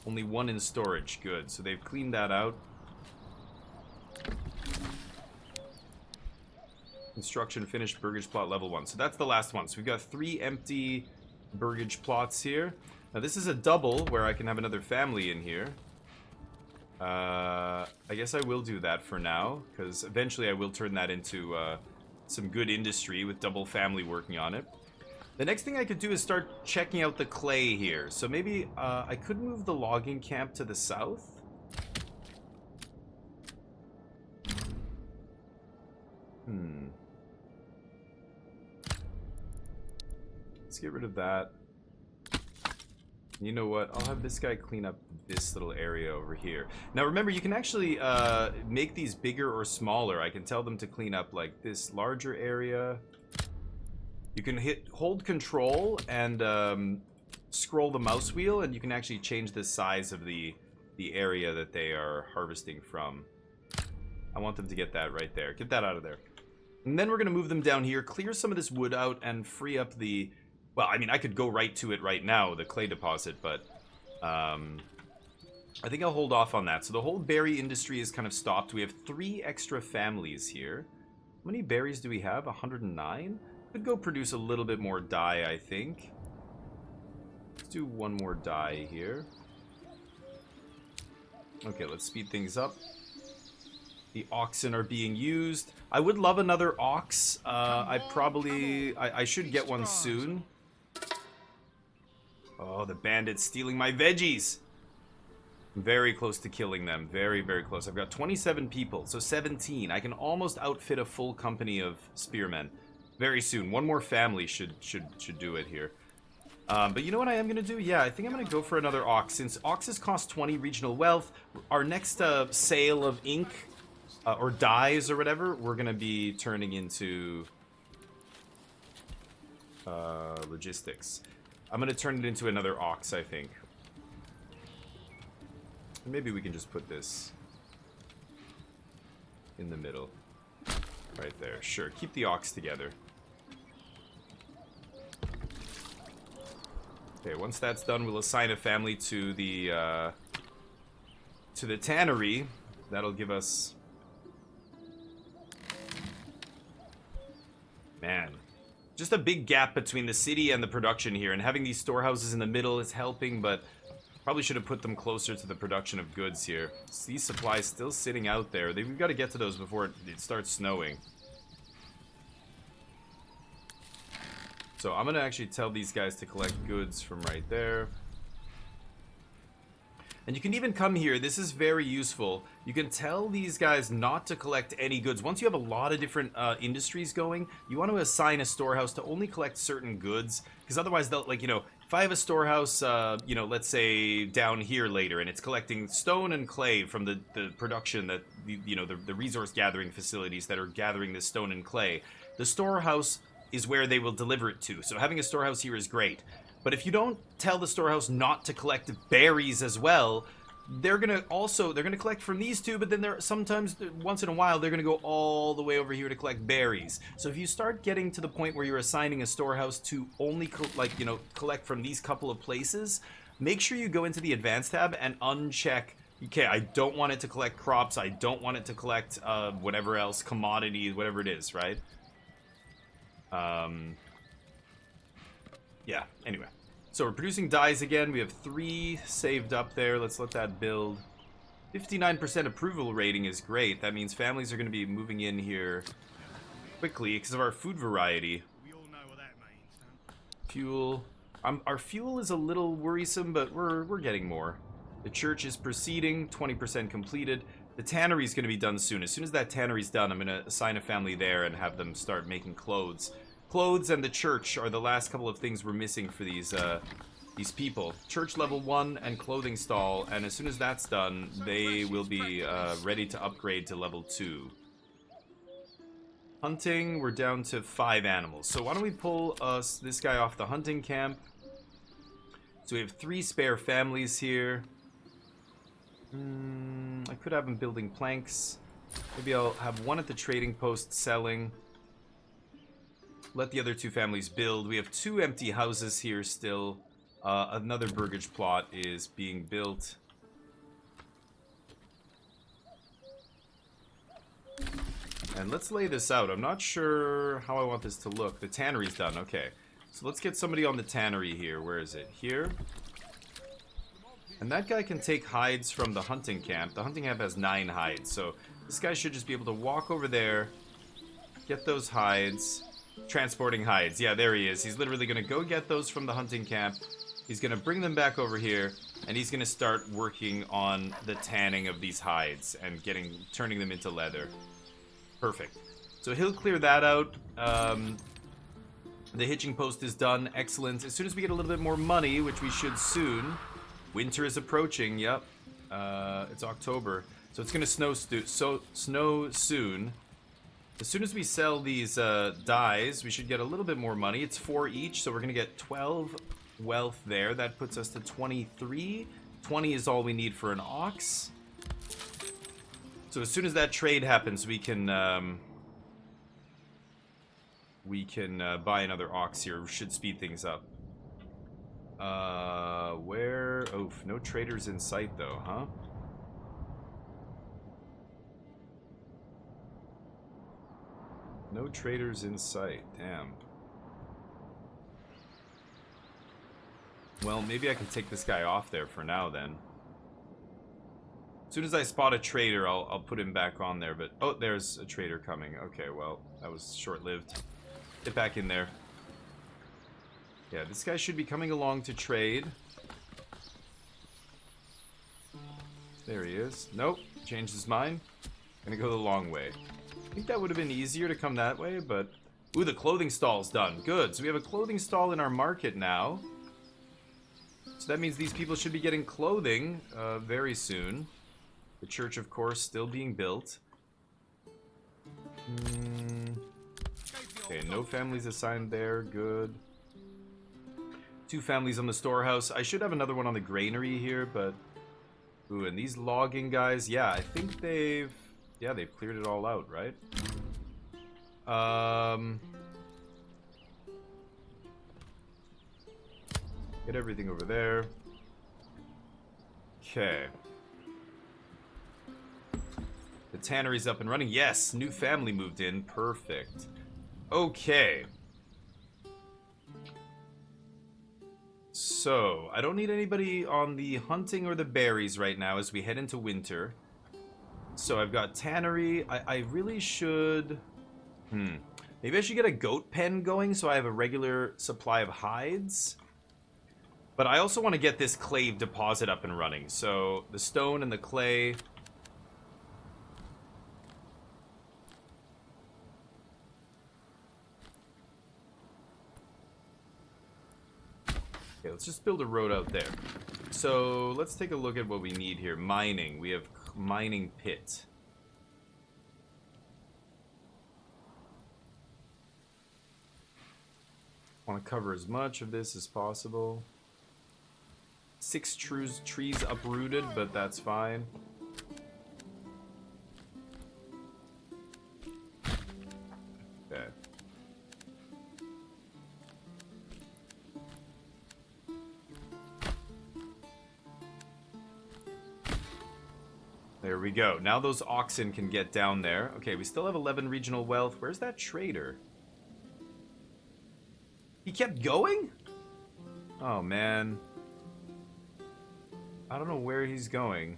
Only one in storage. Good. So they've cleaned that out. Construction finished. Burgage plot level 1. So that's the last one. So we've got 3 empty burgage plots here. Now this is a double where I can have another family in here. I guess I will do that for now, because eventually I will turn that into some good industry with double family working on it. The next thing I could do is start checking out the clay here. So maybe I could move the logging camp to the south. Let's get rid of that. You know what? I'll have this guy clean up this little area over here. Now remember, you can actually make these bigger or smaller. I can tell them to clean up like this larger area. You can hold control and scroll the mouse wheel, and you can actually change the size of the area that they are harvesting from. I want them to get that right there. Get that out of there. And then we're going to move them down here, clear some of this wood out, and free up the... Well, I mean, I could go right to it right now, the clay deposit, but I think I'll hold off on that. So the whole berry industry is kind of stopped. We have 3 extra families here. How many berries do we have? 109? Could go produce a little bit more dye, I think. Let's do one more dye here. Okay, let's speed things up. The oxen are being used. I would love another ox. I should get one soon. Oh, the bandits stealing my veggies. I'm very close to killing them. Very, very close. I've got 27 people, so 17. I can almost outfit a full company of spearmen very soon. One more family should do it here. But you know what I am going to do? Yeah, I think I'm going to go for another ox. Since oxes cost 20 regional wealth, our next sale of ink or dyes or whatever, we're going to be turning into logistics. I'm going to turn it into another ox, I think. Maybe we can just put this in the middle. Right there. Sure, keep the ox together. Okay, once that's done, we'll assign a family to the tannery. That'll give us... Man. Just a big gap between the city and the production here, and having these storehouses in the middle is helping, but probably should have put them closer to the production of goods here. These supplies still sitting out there. We've got to get to those before it starts snowing. So I'm going to actually tell these guys to collect goods from right there. And you can even come here. This is very useful. You can tell these guys not to collect any goods. Once you have a lot of different industries going, you want to assign a storehouse to only collect certain goods. Because otherwise, they'll, like, you know, if I have a storehouse, you know, let's say down here later, and it's collecting stone and clay from the production that, you know, the resource gathering facilities that are gathering this stone and clay, the storehouse is where they will deliver it to. So having a storehouse here is great. But if you don't tell the storehouse not to collect berries as well, they're gonna collect from these two, but then they're sometimes, once in a while, they're gonna go all the way over here to collect berries. So if you start getting to the point where you're assigning a storehouse to only collect from these couple of places, make sure you go into the advanced tab and uncheck Okay, I don't want it to collect crops. I don't want it to collect whatever else, commodities, whatever it is, right? Yeah, anyway. So we're producing dyes again. We have 3 saved up there. Let's let that build. 59% approval rating is great. That means families are going to be moving in here quickly because of our food variety. We all know what that means, huh? Fuel. Our fuel is a little worrisome, but we're getting more. The church is proceeding, 20% completed. The tannery is going to be done soon. As soon as that tannery's done, I'm going to assign a family there and have them start making clothes. Clothes and the church are the last couple of things we're missing for these people. Church level 1 and clothing stall, and as soon as that's done, they will be ready to upgrade to level 2. Hunting, we're down to 5 animals. So why don't we pull this guy off the hunting camp? So we have 3 spare families here. I could have them building planks. Maybe I'll have one at the trading post selling. Let the other 2 families build. We have 2 empty houses here still. Another burgage plot is being built. And let's lay this out. I'm not sure how I want this to look. The tannery's done. Okay. So let's get somebody on the tannery here. Where is it? Here. And that guy can take hides from the hunting camp. The hunting camp has 9 hides. So this guy should just be able to walk over there, get those hides. Transporting hides. Yeah, there he is. He's literally going to go get those from the hunting camp. He's going to bring them back over here, and he's going to start working on the tanning of these hides and turning them into leather. Perfect. So he'll clear that out. The hitching post is done. Excellent. As soon as we get a little bit more money, which we should soon. Winter is approaching. Yep. It's October. So it's going to snow soon. As soon as we sell these dyes, we should get a little bit more money. It's 4 each, so we're going to get 12 wealth there. That puts us to 23. 20 is all we need for an ox. So as soon as that trade happens, we can buy another ox here. Should speed things up. Where? Oh, no traders in sight though, huh? No traders in sight. Damn. Well, maybe I can take this guy off there for now then. As soon as I spot a trader, I'll put him back on there. But oh, there's a trader coming. Okay, well, that was short-lived. Get back in there. Yeah, this guy should be coming along to trade. There he is. Nope, changed his mind. Gonna go the long way. I think that would have been easier to come that way, but... Ooh, the clothing stall's done. Good. So we have a clothing stall in our market now. So that means these people should be getting clothing very soon. The church, of course, still being built. Okay, no families assigned there. Good. 2 families on the storehouse. I should have another one on the granary here, but... Ooh, and these logging guys, yeah, I think they've... Yeah, they've cleared it all out, right? Get everything over there. Okay. The tannery's up and running. Yes, new family moved in. Perfect. Okay. So, I don't need anybody on the hunting or the berries right now as we head into winter. So I've got tannery. I really should... Maybe I should get a goat pen going so I have a regular supply of hides. But I also want to get this clave deposit up and running. So the stone and the clay... Okay, let's just build a road out there. So let's take a look at what we need here. Mining. We have mining pit. Want to cover as much of this as possible. 6 trees uprooted, but that's fine. Okay. There we go. Now those oxen can get down there. Okay, we still have 11 regional wealth. Where's that trader? He kept going? Oh, man. I don't know where he's going.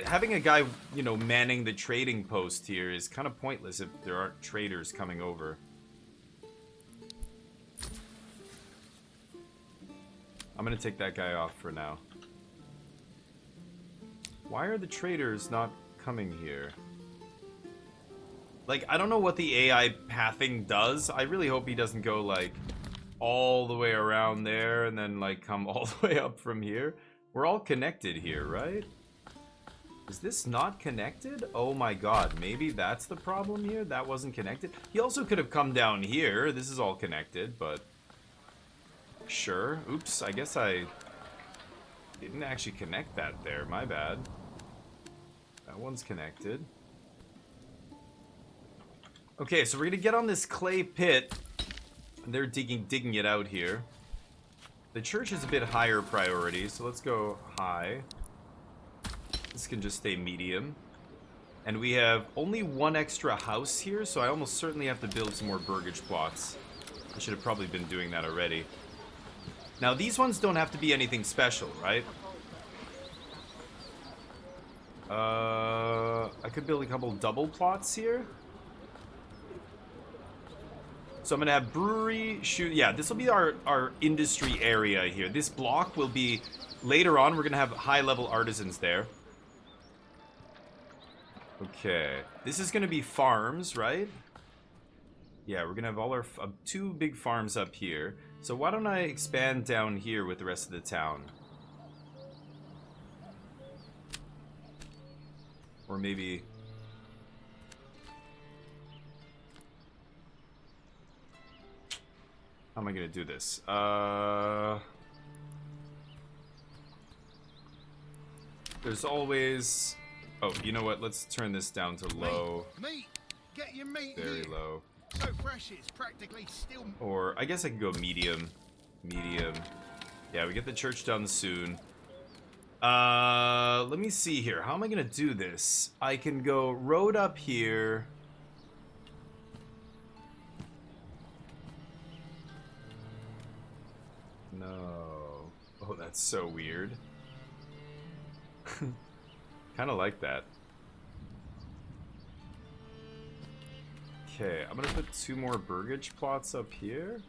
Having a guy, you know, manning the trading post here is kind of pointless if there aren't traders coming over. I'm gonna take that guy off for now. Why are the traders not coming here? Like, I don't know what the AI pathing does. I really hope he doesn't go, like, all the way around there and then, like, come all the way up from here. We're all connected here, right? Is this not connected? Oh my god, maybe that's the problem here? That wasn't connected? He also could have come down here. This is all connected, but... Sure. Oops, I guess I didn't actually connect that there. My bad. That one's connected. Okay, so we're gonna get on this clay pit. They're digging it out here. The church is a bit higher priority, so let's go high. This can just stay medium. And we have only one extra house here, so I almost certainly have to build some more burgage plots. I should have probably been doing that already. Now, these ones don't have to be anything special, right? I could build a couple double plots here. So I'm going to have brewery, shoot. Yeah, this will be our industry area here. This block will be, later on, we're going to have high-level artisans there. Okay, this is going to be farms, right? Yeah, we're going to have all our two big farms up here. So why don't I expand down here with the rest of the town? Or maybe... How am I going to do this? There's always... Oh, you know what? Let's turn this down to low. Meat. Get your meat Very here. low. So fresh it's practically still. Or I guess I can go medium. Medium. Yeah, we get the church done soon. Let me see here. How am I gonna do this? I can go road up here. No. Oh, that's so weird. Kind of like that. Okay, I'm gonna put two more burgage plots up here.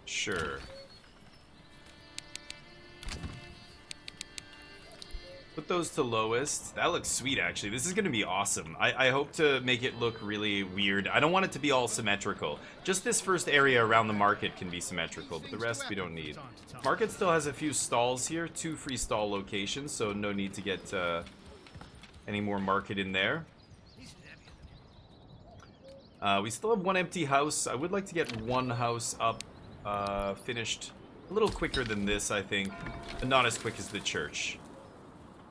Sure. Put those to lowest. That looks sweet, actually. This is going to be awesome. I hope to make it look really weird. I don't want it to be all symmetrical. Just this first area around the market can be symmetrical, but the rest we don't need. Market still has a few stalls here. 2 free stall locations, so no need to get any more market in there. We still have 1 empty house. I would like to get 1 house up, finished a little quicker than this, I think, but not as quick as the church.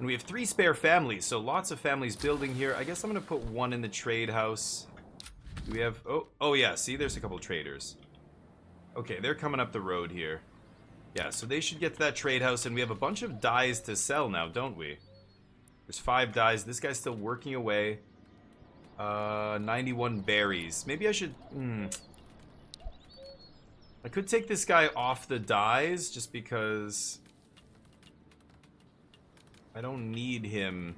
And we have 3 spare families, so lots of families building here. I guess I'm going to put 1 in the trade house. Do we have... Oh yeah, see, there's a couple traders. Okay, they're coming up the road here. Yeah, so they should get to that trade house, and we have a bunch of dyes to sell now, don't we? There's 5 dyes. This guy's still working away. 91 berries. Maybe I should... I could take this guy off the dyes, just because... I don't need him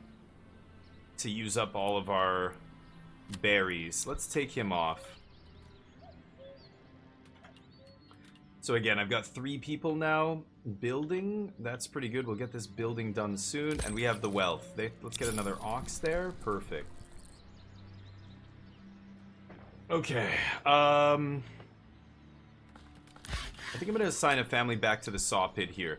to use up all of our berries. Let's take him off. So again, I've got 3 people now building. That's pretty good. We'll get this building done soon. And we have the wealth. Let's get another ox there. Perfect. Okay. I think I'm going to assign a family back to the saw pit here.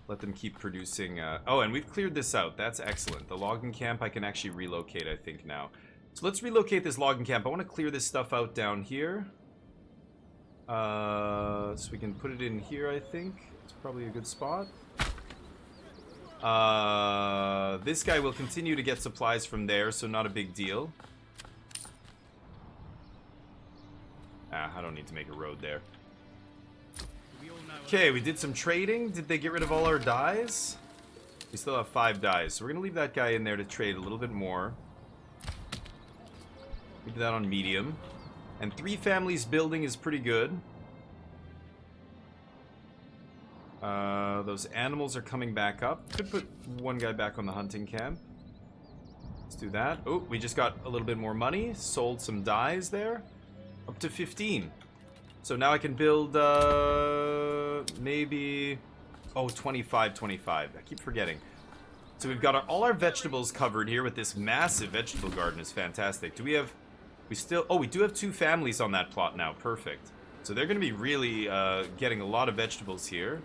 Let them keep producing... Oh, and we've cleared this out. That's excellent. The logging camp I can actually relocate, I think, now. So let's relocate this logging camp. I want to clear this stuff out down here. So we can put it in here, I think. It's probably a good spot. This guy will continue to get supplies from there, so not a big deal. Ah, I don't need to make a road there. Okay, we did some trading. Did they get rid of all our dyes? We still have 5 dyes, so we're gonna leave that guy in there to trade a little bit more. We did that on medium. And 3 families building is pretty good. Those animals are coming back up. Could put one guy back on the hunting camp. Let's do that. Oh, we just got a little bit more money. Sold some dyes there. Up to 15. So now I can build, maybe... Oh, 25, 25. I keep forgetting. So we've got all our vegetables covered here with this massive vegetable garden. Is fantastic. Do we have... We still... Oh, we do have 2 families on that plot now. Perfect. So they're going to be really getting a lot of vegetables here.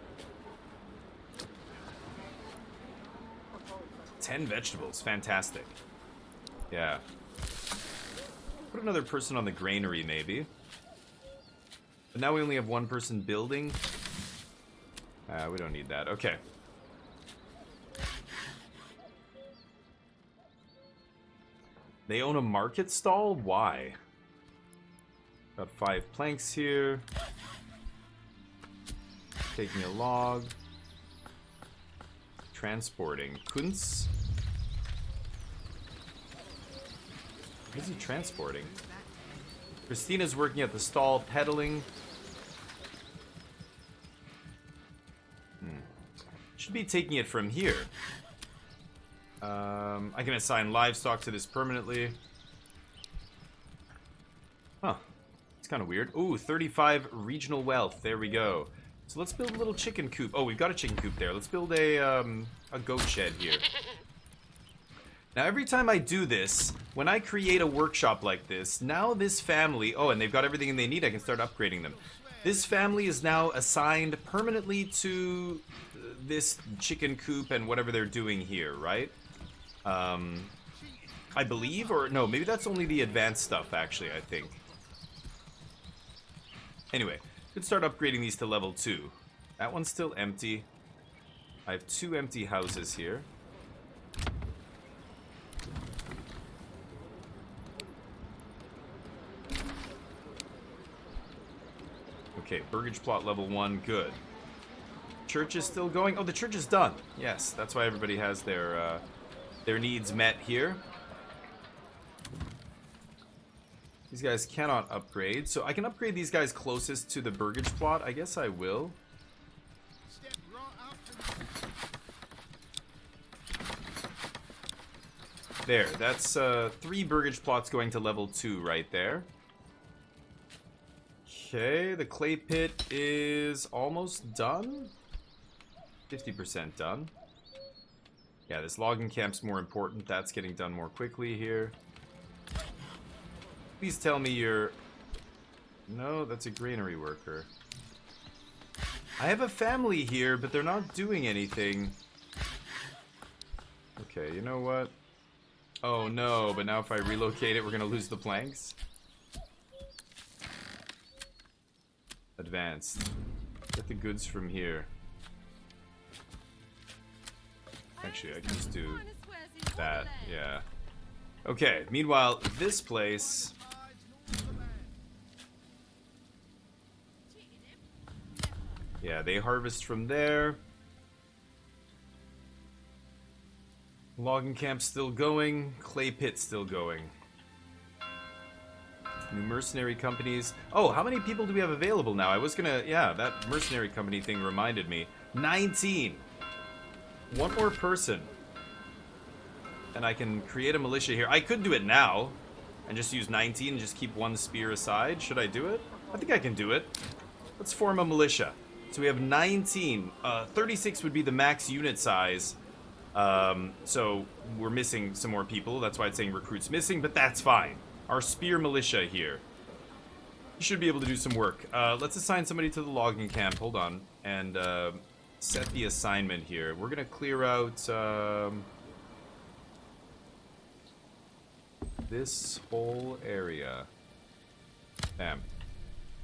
10 vegetables. Fantastic. Yeah. Put another person on the granary, maybe. But now we only have 1 person building. We don't need that. Okay. They own a market stall? Why? Got 5 planks here. Taking a log. Transporting. Kunz? What is he transporting? Christina's working at the stall, peddling. Should be taking it from here. I can assign livestock to this permanently. Huh. It's kind of weird. Ooh, 35 regional wealth. There we go. So let's build a little chicken coop. Oh, we've got a chicken coop there. Let's build a goat shed here. Now, every time I do this, when I create a workshop like this, now this family... Oh, and they've got everything they need. I can start upgrading them. This family is now assigned permanently to this chicken coop and whatever they're doing here, right? I believe, or no, maybe that's only the advanced stuff, actually, I think. Anyway, could start upgrading these to level 2. That one's still empty. I have 2 empty houses here. Okay, burgage plot level 1, good. Church is still going. Oh, the church is done. Yes, that's why everybody has their needs met here. These guys cannot upgrade, so I can upgrade these guys closest to the burgage plot. I guess I will. There, that's 3 burgage plots going to level 2 right there. Okay, the clay pit is almost done. 50% done. Yeah, this logging camp's more important. That's getting done more quickly here. Please tell me you're... No, that's a granary worker. I have a family here, but they're not doing anything. Okay, you know what? Oh no, but now if I relocate it, we're gonna lose the planks. Advanced. Get the goods from here. Actually, I can just do that, yeah. Okay, meanwhile, this place... Yeah, they harvest from there. Logging camp still going. Clay pit still going. New mercenary companies. Oh, how many people do we have available now? I was gonna... Yeah, that mercenary company thing reminded me. 19! 1 more person. And I can create a militia here. I could do it now. And just use 19 and just keep 1 spear aside. Should I do it? I think I can do it. Let's form a militia. So we have 19. 36 would be the max unit size. So we're missing some more people. That's why it's saying recruits missing, but that's fine. Our spear militia here. You should be able to do some work. Let's assign somebody to the logging camp. Hold on. And set the assignment here. We're going to clear out this whole area. Bam.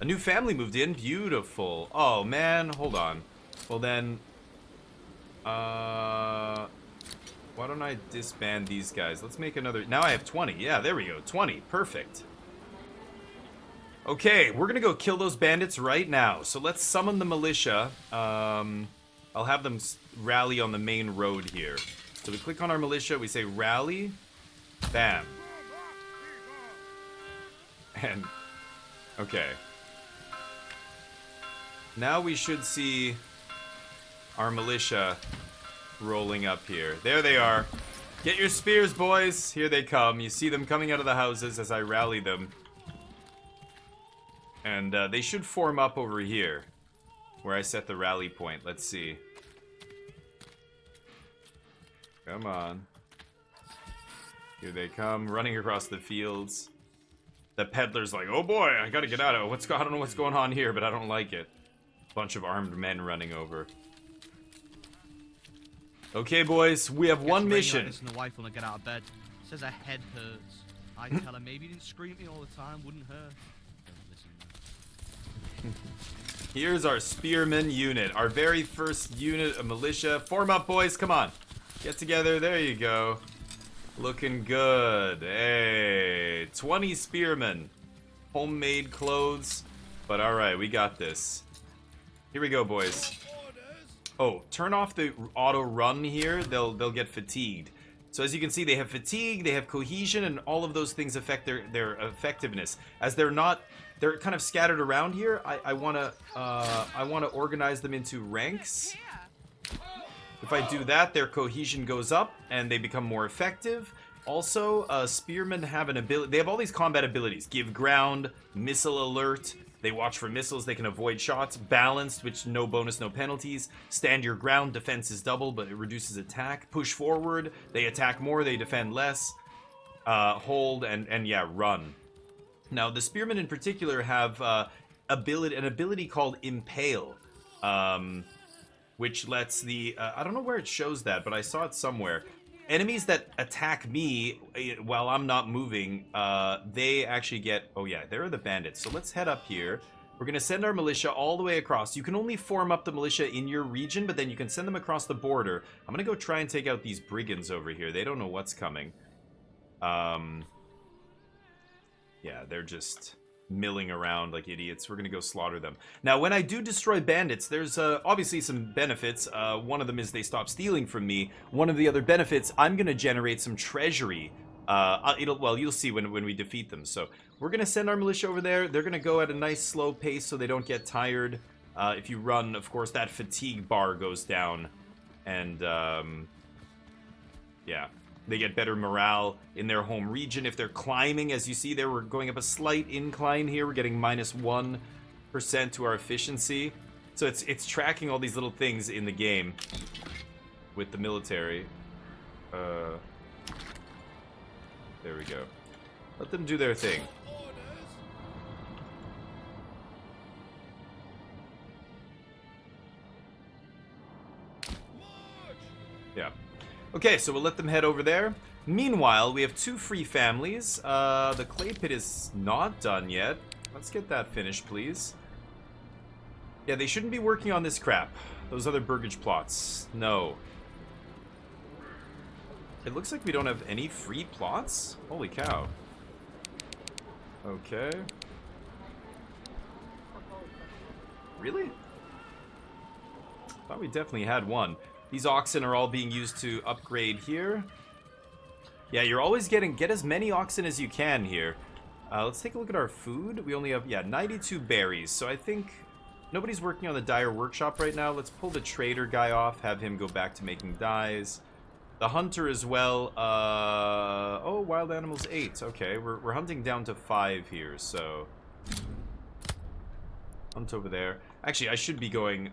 A new family moved in. Beautiful. Oh, man. Hold on. Well, then... why don't I disband these guys? Let's make another... Now I have 20. Yeah, there we go. 20. Perfect. Okay, we're gonna go kill those bandits right now. So let's summon the militia. I'll have them rally on the main road here. So we click on our militia, we say rally, bam. And, okay. Now we should see our militia rolling up here. There they are. Get your spears, boys. Here they come. You see them coming out of the houses as I rally them. And they should form up over here, where I set the rally point. Let's see. Come on. Here they come, running across the fields. The peddler's like, oh boy, I gotta get out of it. I don't know what's going on here, but I don't like it. Bunch of armed men running over. Okay, boys, we have one mission. Listen to wife when I get out of bed. Says her head hurts. I tell her maybe you didn't scream at me all the time, wouldn't hurt. Don't listen. Here's our spearman unit, our very first unit of militia. Form up, boys, come on. Get together, there you go. Looking good. Hey, 20 spearmen. Homemade clothes. But alright, we got this. Here we go, boys. Oh, turn off the auto run here. They'll get fatigued. So as you can see, they have fatigue, they have cohesion, and all of those things affect their effectiveness. As they're kind of scattered around here. I wanna organize them into ranks. If I do that, their cohesion goes up and they become more effective. Also, spearmen have an ability. They have all these combat abilities: give ground, missile alert. They watch for missiles, they can avoid shots. Balanced, which no bonus, no penalties. Stand your ground, defense is double, but it reduces attack. Push forward, they attack more, they defend less. Hold, and yeah, run. Now, the spearmen in particular have an ability called Impale. Which lets the... I don't know where it shows that, but I saw it somewhere. Enemies that attack me while I'm not moving, they actually get... Oh yeah, there are the bandits. So let's head up here. We're going to send our militia all the way across. You can only form up the militia in your region, but then you can send them across the border. I'm going to go try and take out these brigands over here. They don't know what's coming. Yeah, they're just milling around like idiots. We're going to go slaughter them. Now, when I do destroy bandits, there's obviously some benefits. One of them is they stop stealing from me. One of the other benefits, I'm going to generate some treasury. Well, you'll see when we defeat them. So we're going to send our militia over there. They're going to go at a nice slow pace so they don't get tired. If you run, of course, that fatigue bar goes down. And, yeah. They get better morale in their home region. If they're climbing, as you see there, we're going up a slight incline here. We're getting -1% to our efficiency. So it's tracking all these little things in the game with the military. There we go. Let them do their thing. Yeah. Okay, so we'll let them head over there. Meanwhile, we have 2 free families. The clay pit is not done yet. Let's get that finished, please. Yeah, they shouldn't be working on this crap. Those other burgage plots. No. It looks like we don't have any free plots? Holy cow. Okay. Really? Thought we definitely had one. These oxen are all being used to upgrade here. Yeah, you're always get as many oxen as you can here. Let's take a look at our food. We only have, yeah, 92 berries. So I think nobody's working on the dyer workshop right now. Let's pull the trader guy off, have him go back to making dyes. The hunter as well. Oh, wild animals 8. Okay, we're hunting down to 5 here, so... Hunt over there. Actually, I should be going...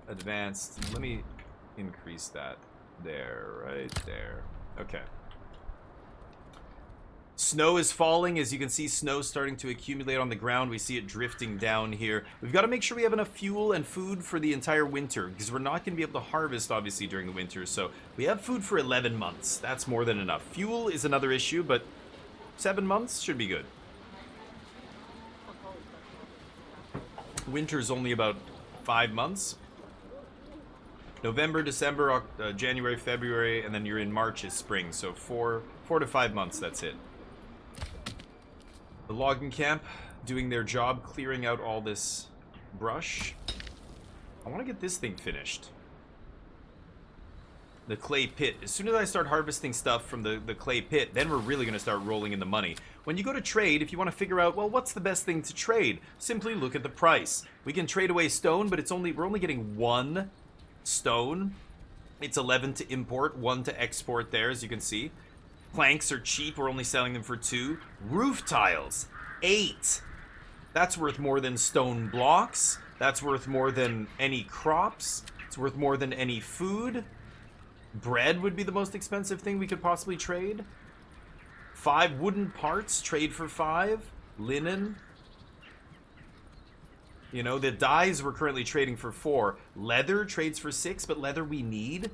advanced. Let me increase that. There, right there. Okay. Snow is falling. As you can see, snow starting to accumulate on the ground. We see it drifting down here. We've got to make sure we have enough fuel and food for the entire winter, because we're not going to be able to harvest, obviously, during the winter. So we have food for 11 months. That's more than enough. Fuel is another issue, but 7 months should be good. Winter's only about 5 months. November, December, January, February, and then you're in March is spring. So 4 to 5 months, that's it. The logging camp doing their job, clearing out all this brush. I want to get this thing finished. The clay pit. As soon as I start harvesting stuff from the clay pit, then we're really going to start rolling in the money. When you go to trade, if you want to figure out, well, what's the best thing to trade? Simply look at the price. We can trade away stone, but we're only getting 1 stone. It's 11 to import, 1 to export there, as you can see. Planks are cheap, we're only selling them for 2. Roof tiles, 8. That's worth more than stone blocks. That's worth more than any crops. It's worth more than any food. Bread would be the most expensive thing we could possibly trade. 5 wooden parts, trade for 5. Linen. You know, the dyes we're currently trading for 4. Leather trades for 6, but leather we need.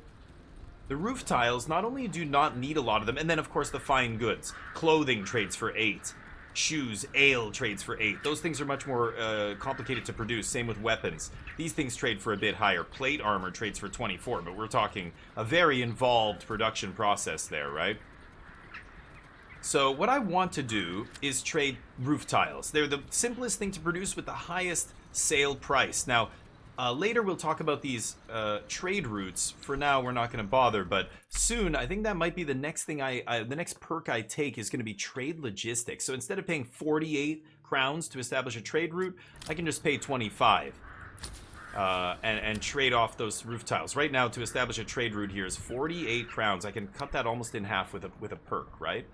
The roof tiles, not only do not need a lot of them, and then of course the fine goods. Clothing trades for 8. Shoes, ale trades for 8. Those things are much more complicated to produce. Same with weapons. These things trade for a bit higher. Plate armor trades for 24, but we're talking a very involved production process there, right? So what I want to do is trade roof tiles. They're the simplest thing to produce with the highest sale price. Now, later we'll talk about these trade routes. For now, we're not going to bother, but soon, I think that might be the next thing the next perk I take is going to be trade logistics. So instead of paying 48 crowns to establish a trade route, I can just pay 25 and trade off those roof tiles. Right now, to establish a trade route here is 48 crowns. I can cut that almost in half with a perk, right?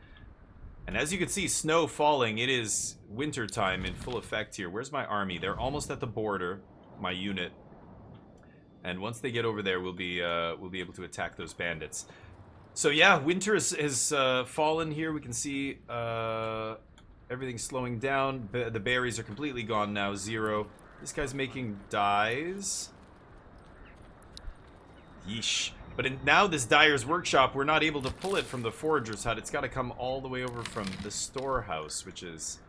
And as you can see, snow falling. It is winter time in full effect here. Where's my army? They're almost at the border. My unit, and once they get over there, we'll be able to attack those bandits. So yeah, winter has fallen here. We can see everything's slowing down. The berries are completely gone now, 0. This guy's making dyes. Yeesh. But now this dyer's workshop, we're not able to pull it from the forager's hut. It's got to come all the way over from the storehouse, which is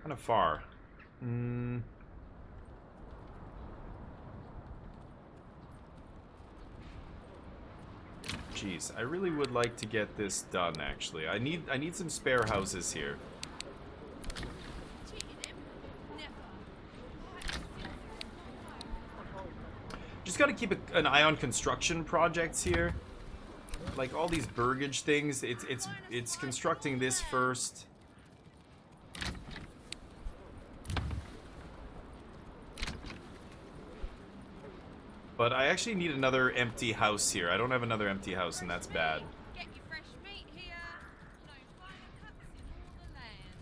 kind of far. Jeez, I really would like to get this done, actually. I need some spare houses here. Just gotta keep an eye on construction projects here. Like all these burgage things, it's constructing this first. But I actually need another empty house here. I don't have another empty house, and that's bad. Get your fresh meat here. No finer cuts in all the land.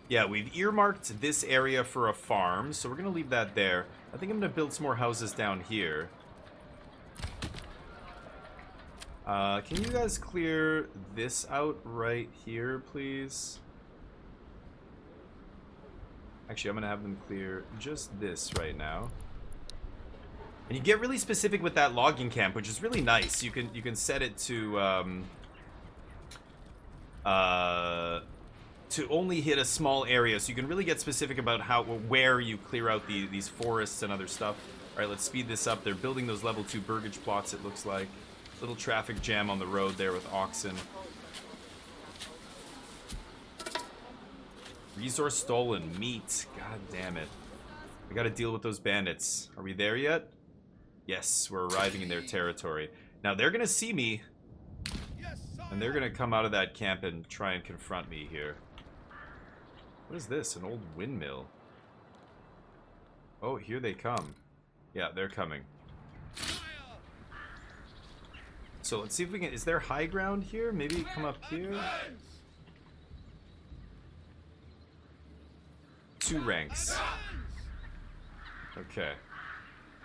Yeah, we've earmarked this area for a farm, so we're gonna leave that there. I think I'm gonna build some more houses down here. Can you guys clear this out right here, please? Actually, I'm gonna have them clear just this right now. And you get really specific with that logging camp, which is really nice. You can set it to only hit a small area, so you can really get specific about where you clear out these forests and other stuff. All right, let's speed this up. They're building those level 2 burgage plots. It looks like little traffic jam on the road there with oxen. Resource stolen. Meat. God damn it. We gotta deal with those bandits. Are we there yet? Yes, we're arriving in their territory. Now, they're gonna see me. And they're gonna come out of that camp and try and confront me here. What is this? An old windmill. Oh, here they come. Yeah, they're coming. So let's see if we can... Is there high ground here? Maybe come up here? 2 ranks. Okay.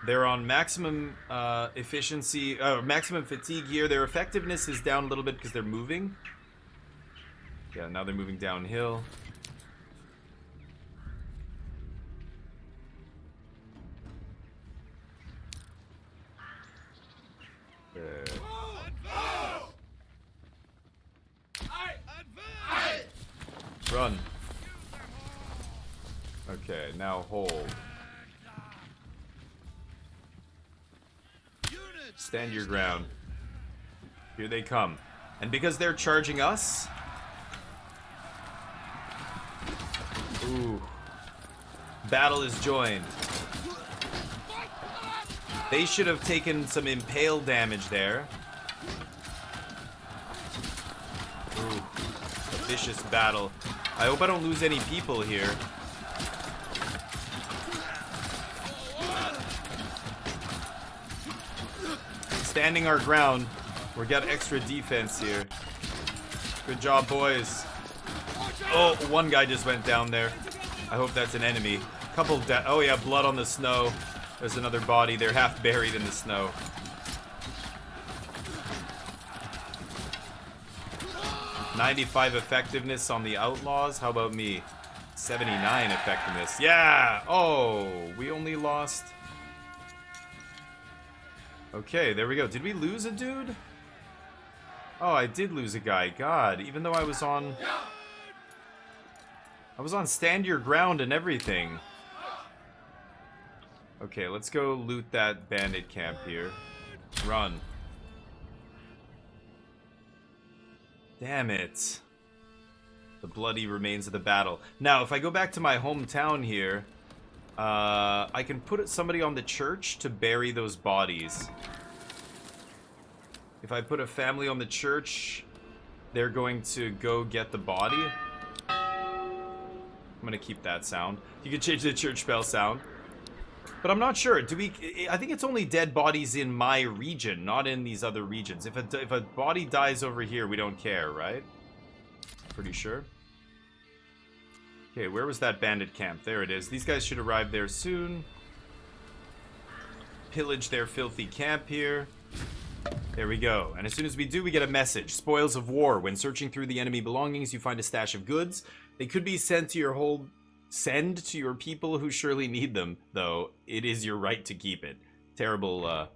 They're on maximum efficiency, maximum fatigue here. Their effectiveness is down a little bit because they're moving. Yeah, now they're moving downhill. Run. Okay, now hold. Stand your ground. Here they come. And because they're charging us, Ooh. Battle is joined. They should have taken some impale damage there. Ooh. A vicious battle. I hope I don't lose any people here. Standing our ground. We got extra defense here. Good job, boys. Oh, one guy just went down there. I hope that's an enemy. Couple oh yeah, blood on the snow. There's another body. They're half buried in the snow. .95 effectiveness on the outlaws. How about me? 79 effectiveness. Yeah! Oh, we only lost... Okay, there we go. Did we lose a dude? Oh, I did lose a guy. God, even though I was on stand your ground and everything. Okay, let's go loot that bandit camp here. Run. Damn it. The bloody remains of the battle. Now, if I go back to my hometown here, I can put somebody on the church to bury those bodies. If I put a family on the church, they're going to go get the body. I'm gonna keep that sound. You can change the church bell sound. But I'm not sure. Do we... I think it's only dead bodies in my region, not in these other regions. If a body dies over here, we don't care, right? Pretty sure. Okay, where was that bandit camp? There it is. These guys should arrive there soon. Pillage their filthy camp here. There we go. And as soon as we do, we get a message. Spoils of war. When searching through the enemy belongings, you find a stash of goods. They could be sent to your whole... Send to your people who surely need them, though. It is your right to keep it. Terrible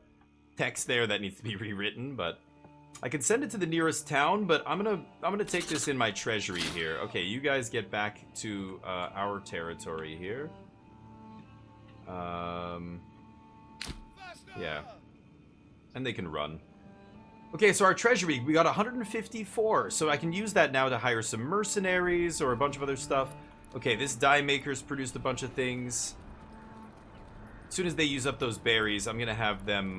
text there that needs to be rewritten, but... I can send it to the nearest town, but I'm gonna take this in my treasury here. Okay, you guys get back to our territory here. Yeah. And they can run. Okay, so our treasury, we got 154, so I can use that now to hire some mercenaries or a bunch of other stuff. Okay, this dye maker's produced a bunch of things. As soon as they use up those berries, I'm gonna have them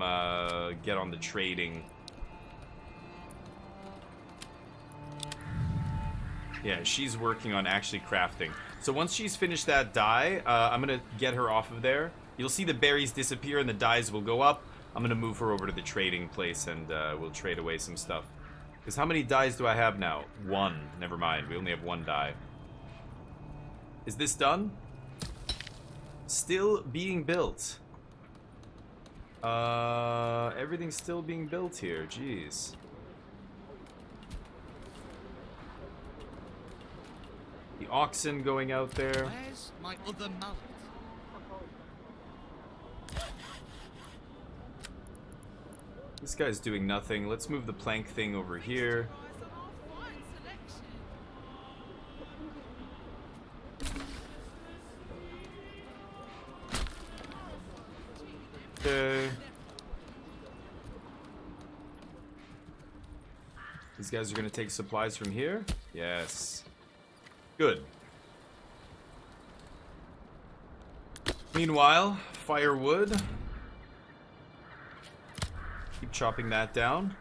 get on the trading. Yeah, she's working on actually crafting. So once she's finished that dye, I'm gonna get her off of there. You'll see the berries disappear and the dyes will go up. I'm gonna move her over to the trading place and we'll trade away some stuff. Because how many dyes do I have now? One. Never mind, we only have one dye. Is this done? Still being built. Everything's still being built here. Jeez. The oxen going out there. Where's my other mallet? This guy's doing nothing. Let's move the plank thing over here. Okay. These guys are going to take supplies from here? Yes. Good. Meanwhile, firewood. Keep chopping that down.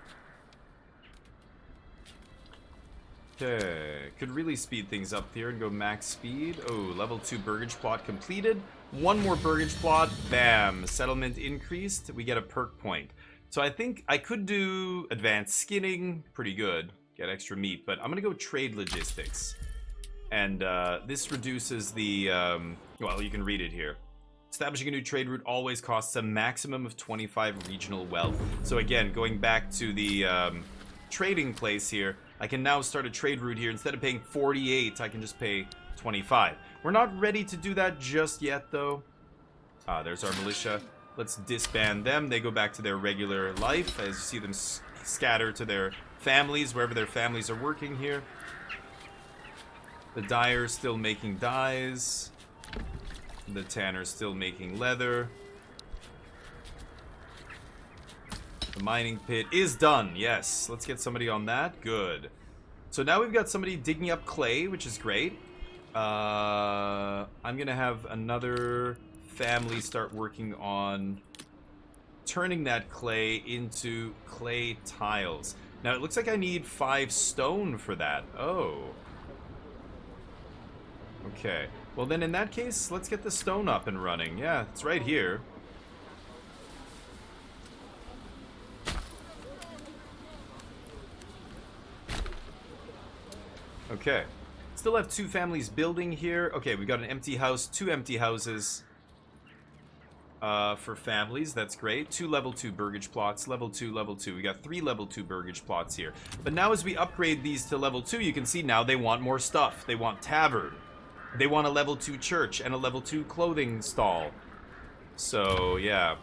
Okay. Could really speed things up here and go max speed. Oh, level 2 burgage plot completed. One more burgage plot. Bam. Settlement increased. We get a perk point. So I think I could do advanced skinning. Pretty good. Get extra meat. But I'm going to go trade logistics. And this reduces the... well, you can read it here. Establishing a new trade route always costs a maximum of 25 regional wealth. So again, going back to the trading place here, I can now start a trade route here. Instead of paying 48, I can just pay 25. We're not ready to do that just yet, though. There's our militia. Let's disband them. They go back to their regular life, as you see them scatter to their families, wherever their families are working here. The dyer's still making dyes. The tanner's still making leather. The mining pit is done. Yes, let's get somebody on that. Good. So now we've got somebody digging up clay, which is great. I'm gonna have another family start working on turning that clay into clay tiles. Now, it looks like I need 5 stone for that. Oh. Okay. Well, then in that case, let's get the stone up and running. Yeah, it's right here. Okay. Still have 2 families building here. Okay, we've got an empty house, 2 empty houses. For families, that's great. 2 level 2 burgage plots, level 2, level 2. We got 3 level 2 burgage plots here. But now as we upgrade these to level 2, you can see now they want more stuff. They want tavern. They want a level 2 church and a level 2 clothing stall. So, yeah.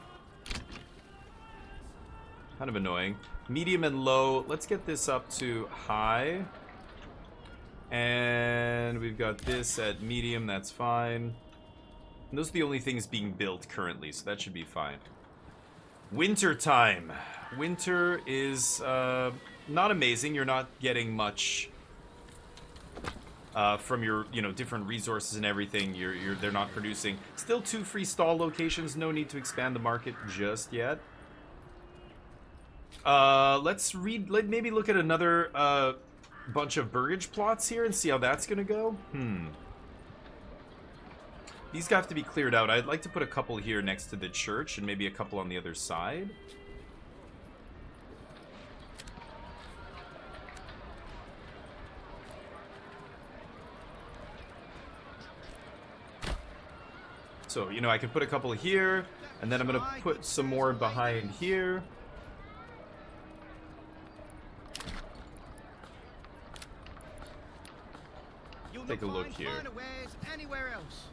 Kind of annoying. Medium and low. Let's get this up to high. And we've got this at medium, that's fine. And those are the only things being built currently, so that should be fine. Winter time. Winter is not amazing. You're not getting much from your, different resources and everything. They're not producing. Still 2 free stall locations. No need to expand the market just yet. Let's maybe look at another bunch of burgage plots here and see how that's gonna go. These have to be cleared out. I'd like to put a couple here next to the church and maybe a couple on the other side. So, I could put a couple here, and then I'm gonna put some more behind here. Take a look here. Anywhere else.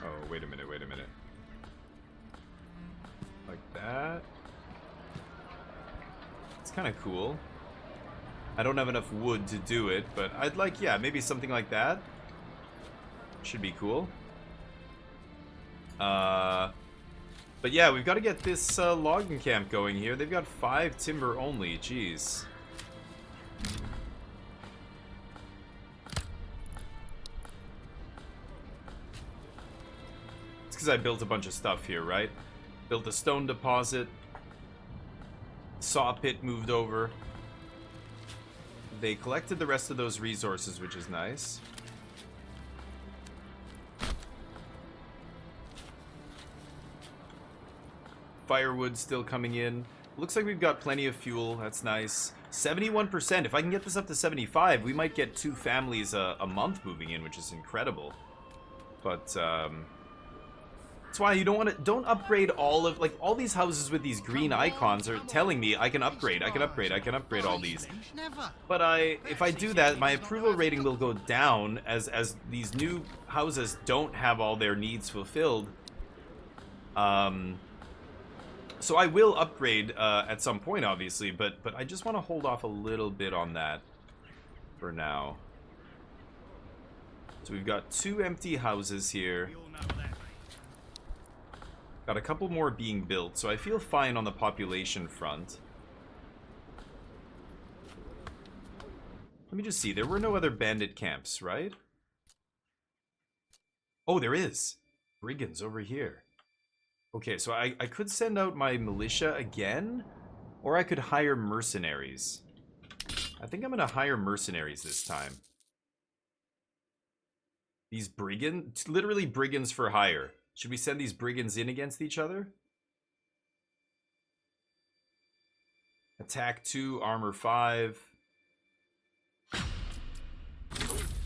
Oh, wait a minute. Like that. It's kind of cool. I don't have enough wood to do it, but I'd like, yeah, maybe something like that. Should be cool. But yeah, we've got to get this logging camp going here. They've got 5 timber only, jeez. Because I built a bunch of stuff here, right? Built a stone deposit. Saw pit moved over. They collected the rest of those resources, which is nice. Firewood still coming in. Looks like we've got plenty of fuel. That's nice. 71%. If I can get this up to 75, we might get 2 families a month moving in, which is incredible. But, that's why you don't upgrade all these houses with these green icons are telling me I can upgrade all these. But if I do that, my approval rating will go down as these new houses don't have all their needs fulfilled. So I will upgrade at some point, obviously, but I just want to hold off a little bit on that for now. So we've got 2 empty houses here. Got a couple more being built, so I feel fine on the population front. Let me just see. There were no other bandit camps, right? Oh, there is. Brigands over here. Okay, so I could send out my militia again, or I could hire mercenaries. I think I'm going to hire mercenaries this time. These brigands, literally brigands for hire. Should we send these brigands in against each other? Attack 2, armor 5.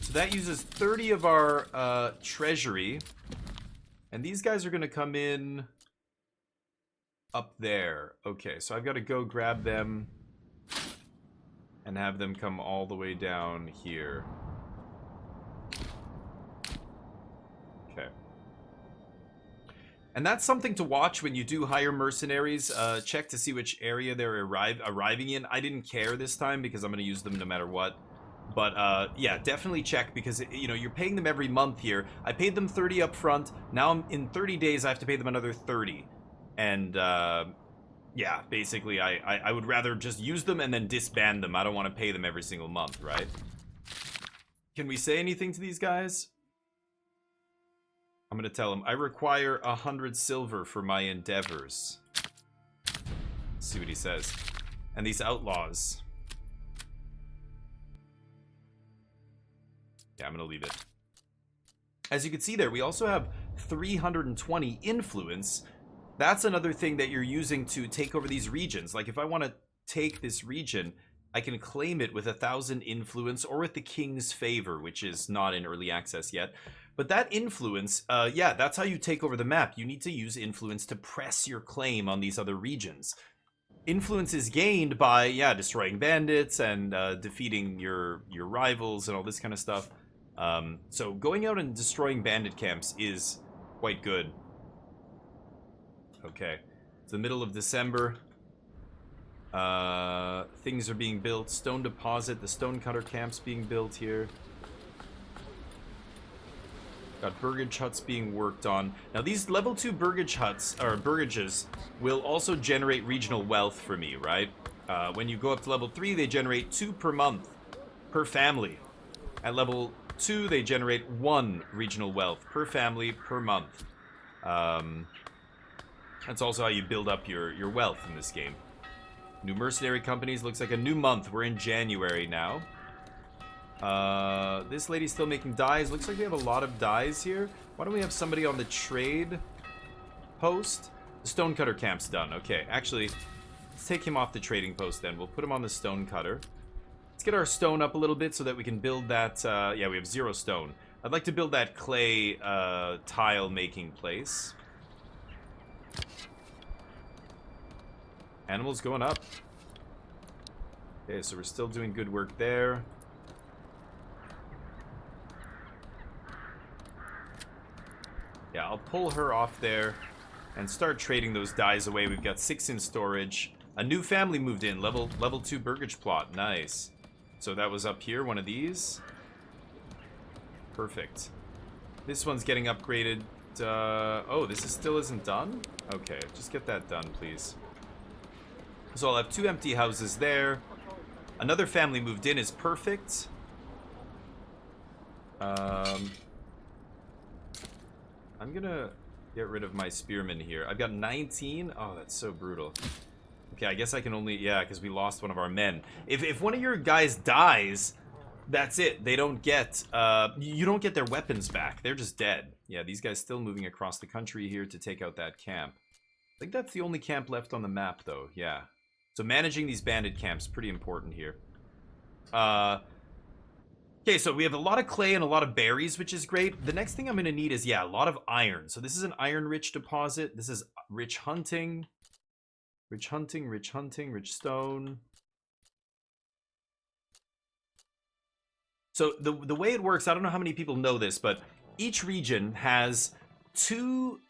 So that uses 30 of our treasury. And these guys are going to come in up there. Okay, so I've got to go grab them and have them come all the way down here. Okay. And that's something to watch when you do hire mercenaries. Check to see which area they're arriving in. I didn't care this time because I'm going to use them no matter what. But yeah, definitely check because, you're paying them every month here. I paid them 30 up front. Now in 30 days, I have to pay them another 30. And yeah, basically, I would rather just use them and then disband them. I don't want to pay them every single month, right? Can we say anything to these guys? I'm gonna tell them, I require 100 silver for my endeavors. Let's see what he says. And these outlaws. Yeah, I'm gonna leave it. As you can see there, we also have 320 influence. That's another thing that you're using to take over these regions. Like if I want to take this region, I can claim it with 1,000 influence or with the king's favor, which is not in early access yet. But that influence, yeah, that's how you take over the map. You need to use influence to press your claim on these other regions. Influence is gained by, yeah, destroying bandits and defeating your rivals and all this kind of stuff. So going out and destroying bandit camps is quite good. Okay, it's the middle of December. Things are being built. Stone deposit, the stonecutter camp's being built here. Got burgage huts being worked on. Now these level 2 burgage huts, or burgages, will also generate regional wealth for me, right? When you go up to level 3, they generate 2 per month, per family. At level 2, they generate 1 regional wealth per family, per month. That's also how you build up your wealth in this game. New mercenary companies, looks like a new month. We're in January now. This lady's still making dyes. Looks like we have a lot of dyes here. Why don't we have somebody on the trade post? The stonecutter camp's done. Okay, actually, let's take him off the trading post then. We'll put him on the stonecutter. Let's get our stone up a little bit so that we can build that, yeah, we have 0 stone. I'd like to build that clay tile making place. Animals going up. Okay, so we're still doing good work there. Yeah, I'll pull her off there and start trading those dyes away. We've got 6 in storage. A new family moved in. Level 2 burgage plot. Nice. So that was up here, one of these. Perfect. This one's getting upgraded. Oh, this still isn't done? Okay, just get that done, please. So I'll have 2 empty houses there. Another family moved in is perfect. I'm gonna get rid of my spearmen here. I've got 19. Oh, that's so brutal. Okay, I guess I can only... Yeah, because we lost one of our men. If one of your guys dies, that's it. They don't get... you don't get their weapons back. They're just dead. Yeah, these guys still moving across the country here to take out that camp. I think that's the only camp left on the map, though. Yeah. So managing these bandit camps, pretty important here. Okay, so we have a lot of clay and a lot of berries, which is great. The next thing I'm going to need is, yeah, a lot of iron. So this is an iron-rich deposit. This is rich hunting. Rich hunting, rich hunting, rich stone. So the way it works, I don't know how many people know this, but each region has 2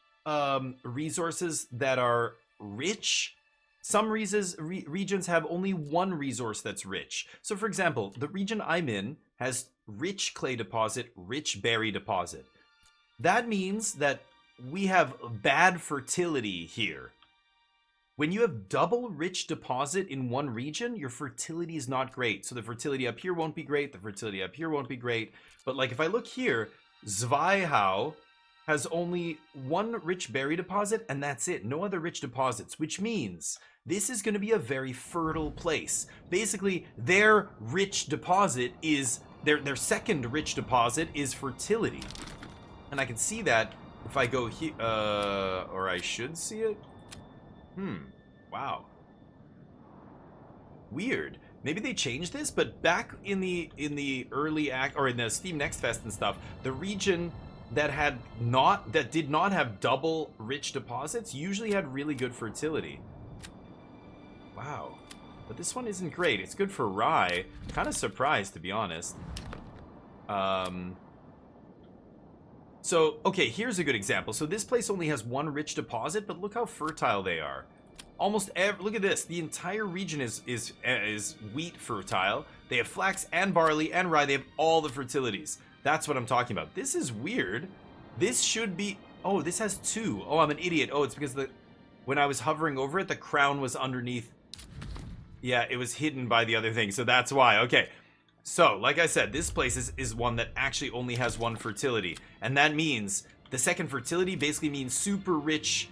resources that are rich. Some regions have only 1 resource that's rich. So for example, the region I'm in has rich clay deposit, rich berry deposit. That means that we have bad fertility here. When you have double rich deposit in one region, your fertility is not great. So the fertility up here won't be great, the fertility up here won't be great. But like if I look here, Zweihau has only 1 rich berry deposit, and that's it. No other rich deposits, which means this is going to be a very fertile place. Basically, their rich deposit is, their second rich deposit is fertility. And I can see that if I go here, or I should see it. Wow. Weird. Maybe they changed this, but back in the early act, or in the Steam Next Fest and stuff, the region that did not have double rich deposits usually had really good fertility. Wow. But this one isn't great. It's good for rye. Kind of surprised, to be honest. So, okay, here's a good example. So this place only has 1 rich deposit, but look how fertile they are. Almost look at this. The entire region is wheat fertile. They have flax and barley and rye. They have all the fertilities. That's what I'm talking about. This is weird. This should be... Oh, this has 2. Oh, I'm an idiot. Oh, it's because when I was hovering over it, the crown was underneath. Yeah, it was hidden by the other thing. So that's why. Okay. So, like I said, this place is one that actually only has one fertility. And that means the second fertility basically means super rich.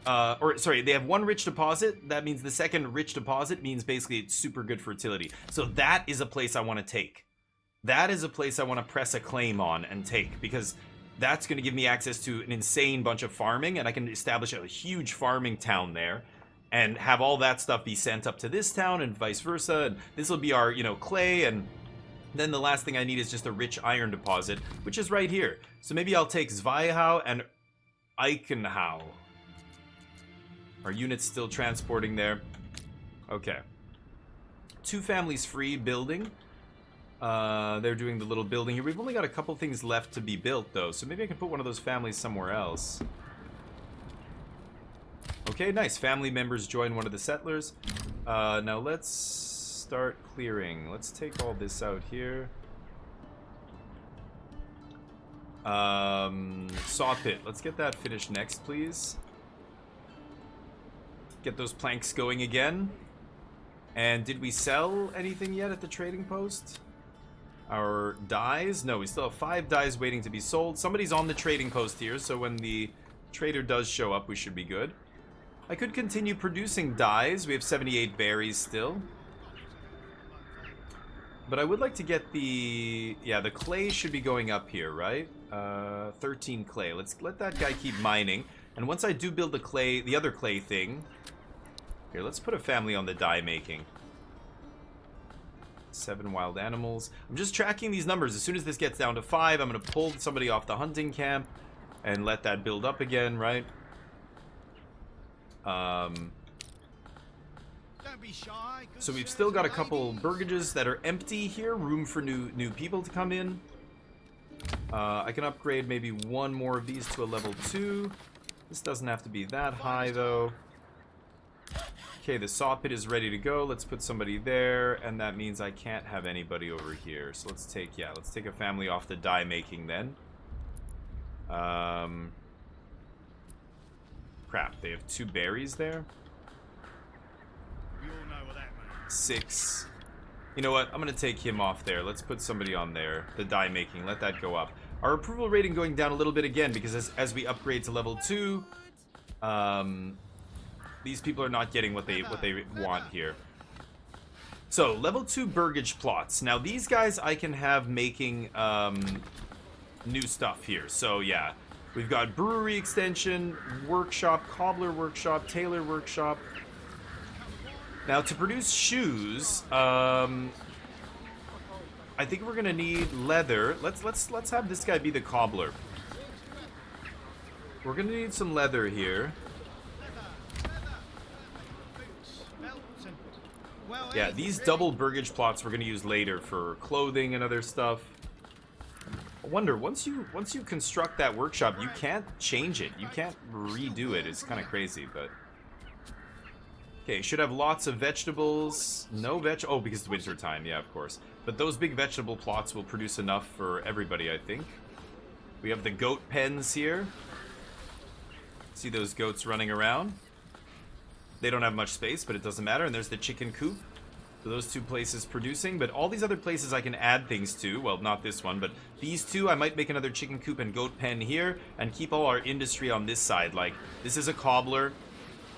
Or sorry, they have one rich deposit. That means the second rich deposit means basically it's super good fertility. So that is a place I want to take. That is a place I want to press a claim on and take, because that's going to give me access to an insane bunch of farming, and I can establish a huge farming town there and have all that stuff be sent up to this town and vice versa. And this will be our, you know, clay, and then the last thing I need is just a rich iron deposit, which is right here. So maybe I'll take Zweihau and Eichenhau. Our unit's still transporting there. Okay. 2 families free building. They're doing the little building here. We've only got a couple things left to be built, though, so maybe I can put one of those families somewhere else. Okay, nice. Family members join one of the settlers. Now let's start clearing. Let's take all this out here. Saw pit. Let's get that finished next, please. Get those planks going again. And did we sell anything yet at the trading post? Our dyes? No, we still have 5 dyes waiting to be sold. Somebody's on the trading post here, so when the trader does show up, we should be good. I could continue producing dyes. We have 78 berries still. But I would like to get the... Yeah, the clay should be going up here, right? 13 clay. Let's let that guy keep mining. And once I do build the clay, the other clay thing... Here, let's put a family on the dye making. 7 wild animals. I'm just tracking these numbers. As soon as this gets down to 5, I'm going to pull somebody off the hunting camp and let that build up again, right? Don't be shy. Good So we've sirs still got a and couple ladies. burgages that are empty here. Room for new people to come in. I can upgrade maybe one more of these to a level 2. This doesn't have to be that high, though. Okay, the saw pit is ready to go. Let's put somebody there, and that means I can't have anybody over here. So let's take a family off the dye making then. Crap, they have 2 berries there. You all know what that means. 6. You know what? I'm gonna take him off there. Let's put somebody on there. The dye making. Let that go up. Our approval rating going down a little bit again because as we upgrade to level 2, these people are not getting what they want here. So level 2 burgage plots. Now these guys I can have making new stuff here. So yeah, we've got brewery extension, workshop, cobbler workshop, tailor workshop. Now to produce shoes, I think we're gonna need leather. Let's have this guy be the cobbler. We're gonna need some leather here. Boots, belts, and well, Yeah, anything these really. double burgage plots we're gonna use later for clothing and other stuff. I wonder, once you construct that workshop, you can't change it. You can't redo it. It's kind of crazy, but okay, should have lots of vegetables. No oh, because it's winter time. Yeah, of course. But those big vegetable plots will produce enough for everybody, I think. We have the goat pens here. See those goats running around? They don't have much space, but it doesn't matter. And there's the chicken coop. So those 2 places producing, but all these other places I can add things to. Well, not this one, but these 2, I might make another chicken coop and goat pen here and keep all our industry on this side. Like, this is a cobbler.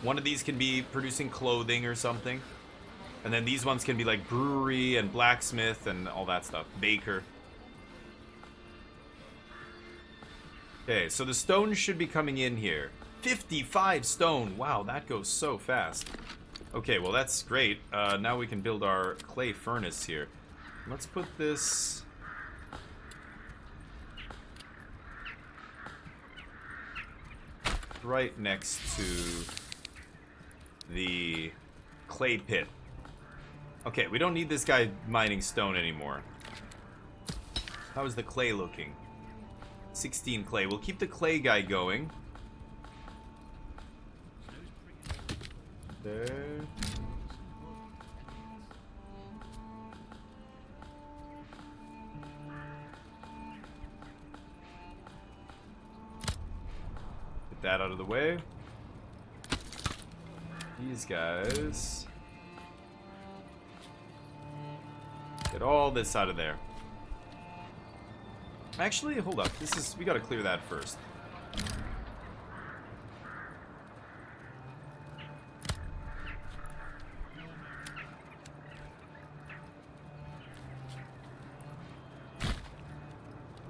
One of these can be producing clothing or something. And then these ones can be like brewery and blacksmith and all that stuff. Baker. Okay, so the stone should be coming in here. 55 stone. Wow, that goes so fast. Okay, well that's great. Now we can build our clay furnace here. Let's put this... right next to the clay pit. Okay, we don't need this guy mining stone anymore. How is the clay looking? 16 clay. We'll keep the clay guy going. There. Get that out of the way. These guys. Get all this out of there. Actually, hold up. We gotta clear that first.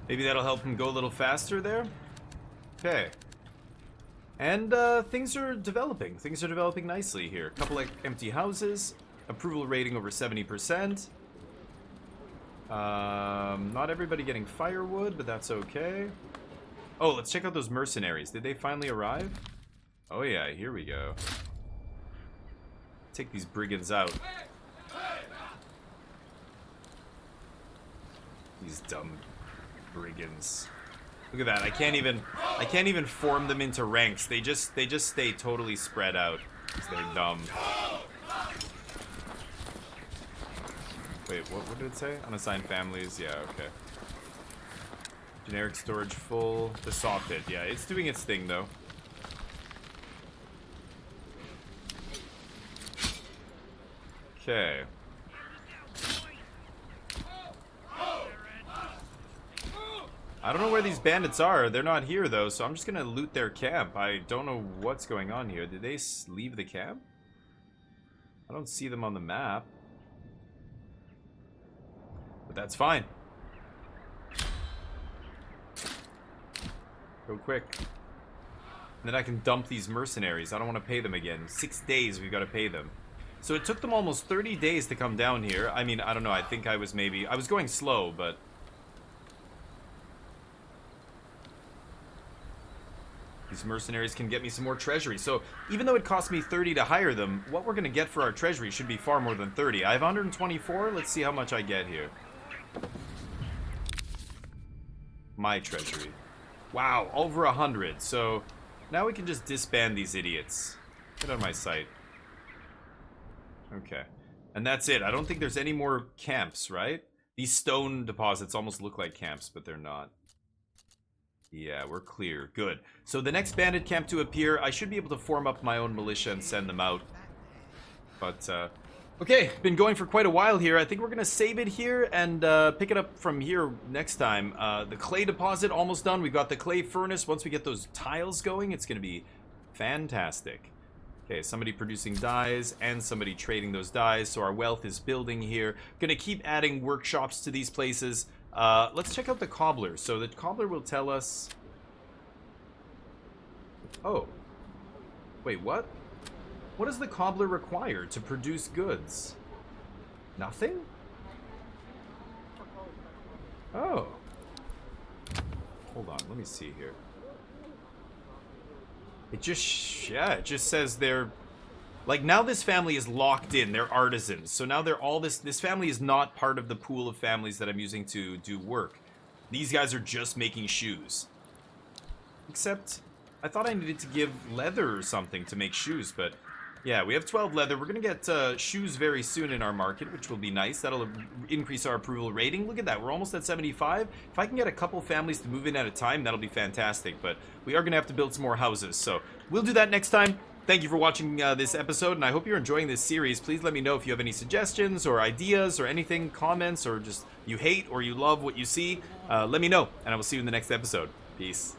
Maybe that'll help him go a little faster there. Okay. And things are developing. Things are developing nicely here. A couple of empty houses. Approval rating over 70%. Not everybody getting firewood, but that's okay. Oh, let's check out those mercenaries. Did they finally arrive? Oh yeah, here we go. Take these brigands out. These dumb brigands. Look at that. I can't even form them into ranks. They just stay totally spread out. 'Cause they're dumb. Wait, what did it say? Unassigned families? Yeah, okay. Generic storage full. The saw pit. Yeah, it's doing its thing, though. Okay. I don't know where these bandits are. They're not here, though, so I'm just gonna loot their camp. I don't know what's going on here. Did they leave the camp? I don't see them on the map. But that's fine. Go quick. And then I can dump these mercenaries. I don't want to pay them again. 6 days we've got to pay them. So it took them almost 30 days to come down here. I mean, I don't know. I think I was going slow, but... These mercenaries can get me some more treasury. So even though it cost me 30 to hire them, what we're going to get for our treasury should be far more than 30. I have 124. Let's see how much I get here. My treasury. Wow, over 100. So now we can just disband these idiots. Get out of my sight. Okay. And that's it. I don't think there's any more camps, right? These stone deposits almost look like camps, but they're not. Yeah, we're clear. Good. So the next bandit camp to appear, I should be able to form up my own militia and send them out. But, okay, been going for quite a while here. I think we're going to save it here and pick it up from here next time. The clay deposit almost done. We've got the clay furnace. Once we get those tiles going, it's going to be fantastic. Okay, somebody producing dyes and somebody trading those dyes. So our wealth is building here. Going to keep adding workshops to these places. Let's check out the cobbler. So the cobbler will tell us... Oh. Wait, what? What does the cobbler require to produce goods? Nothing? Oh. Hold on, let me see here. It just, yeah, it just says they're... Like, now this family is locked in. They're artisans. So now they're all this family is not part of the pool of families that I'm using to do work. These guys are just making shoes. Except, I thought I needed to give leather or something to make shoes, but yeah, we have 12 leather. We're going to get shoes very soon in our market, which will be nice. That'll increase our approval rating. Look at that. We're almost at 75. If I can get a couple families to move in at a time, that'll be fantastic. But we are going to have to build some more houses. So we'll do that next time. Thank you for watching this episode, and I hope you're enjoying this series. Please let me know if you have any suggestions or ideas or anything, comments, or just you hate or you love what you see. Let me know, and I will see you in the next episode. Peace.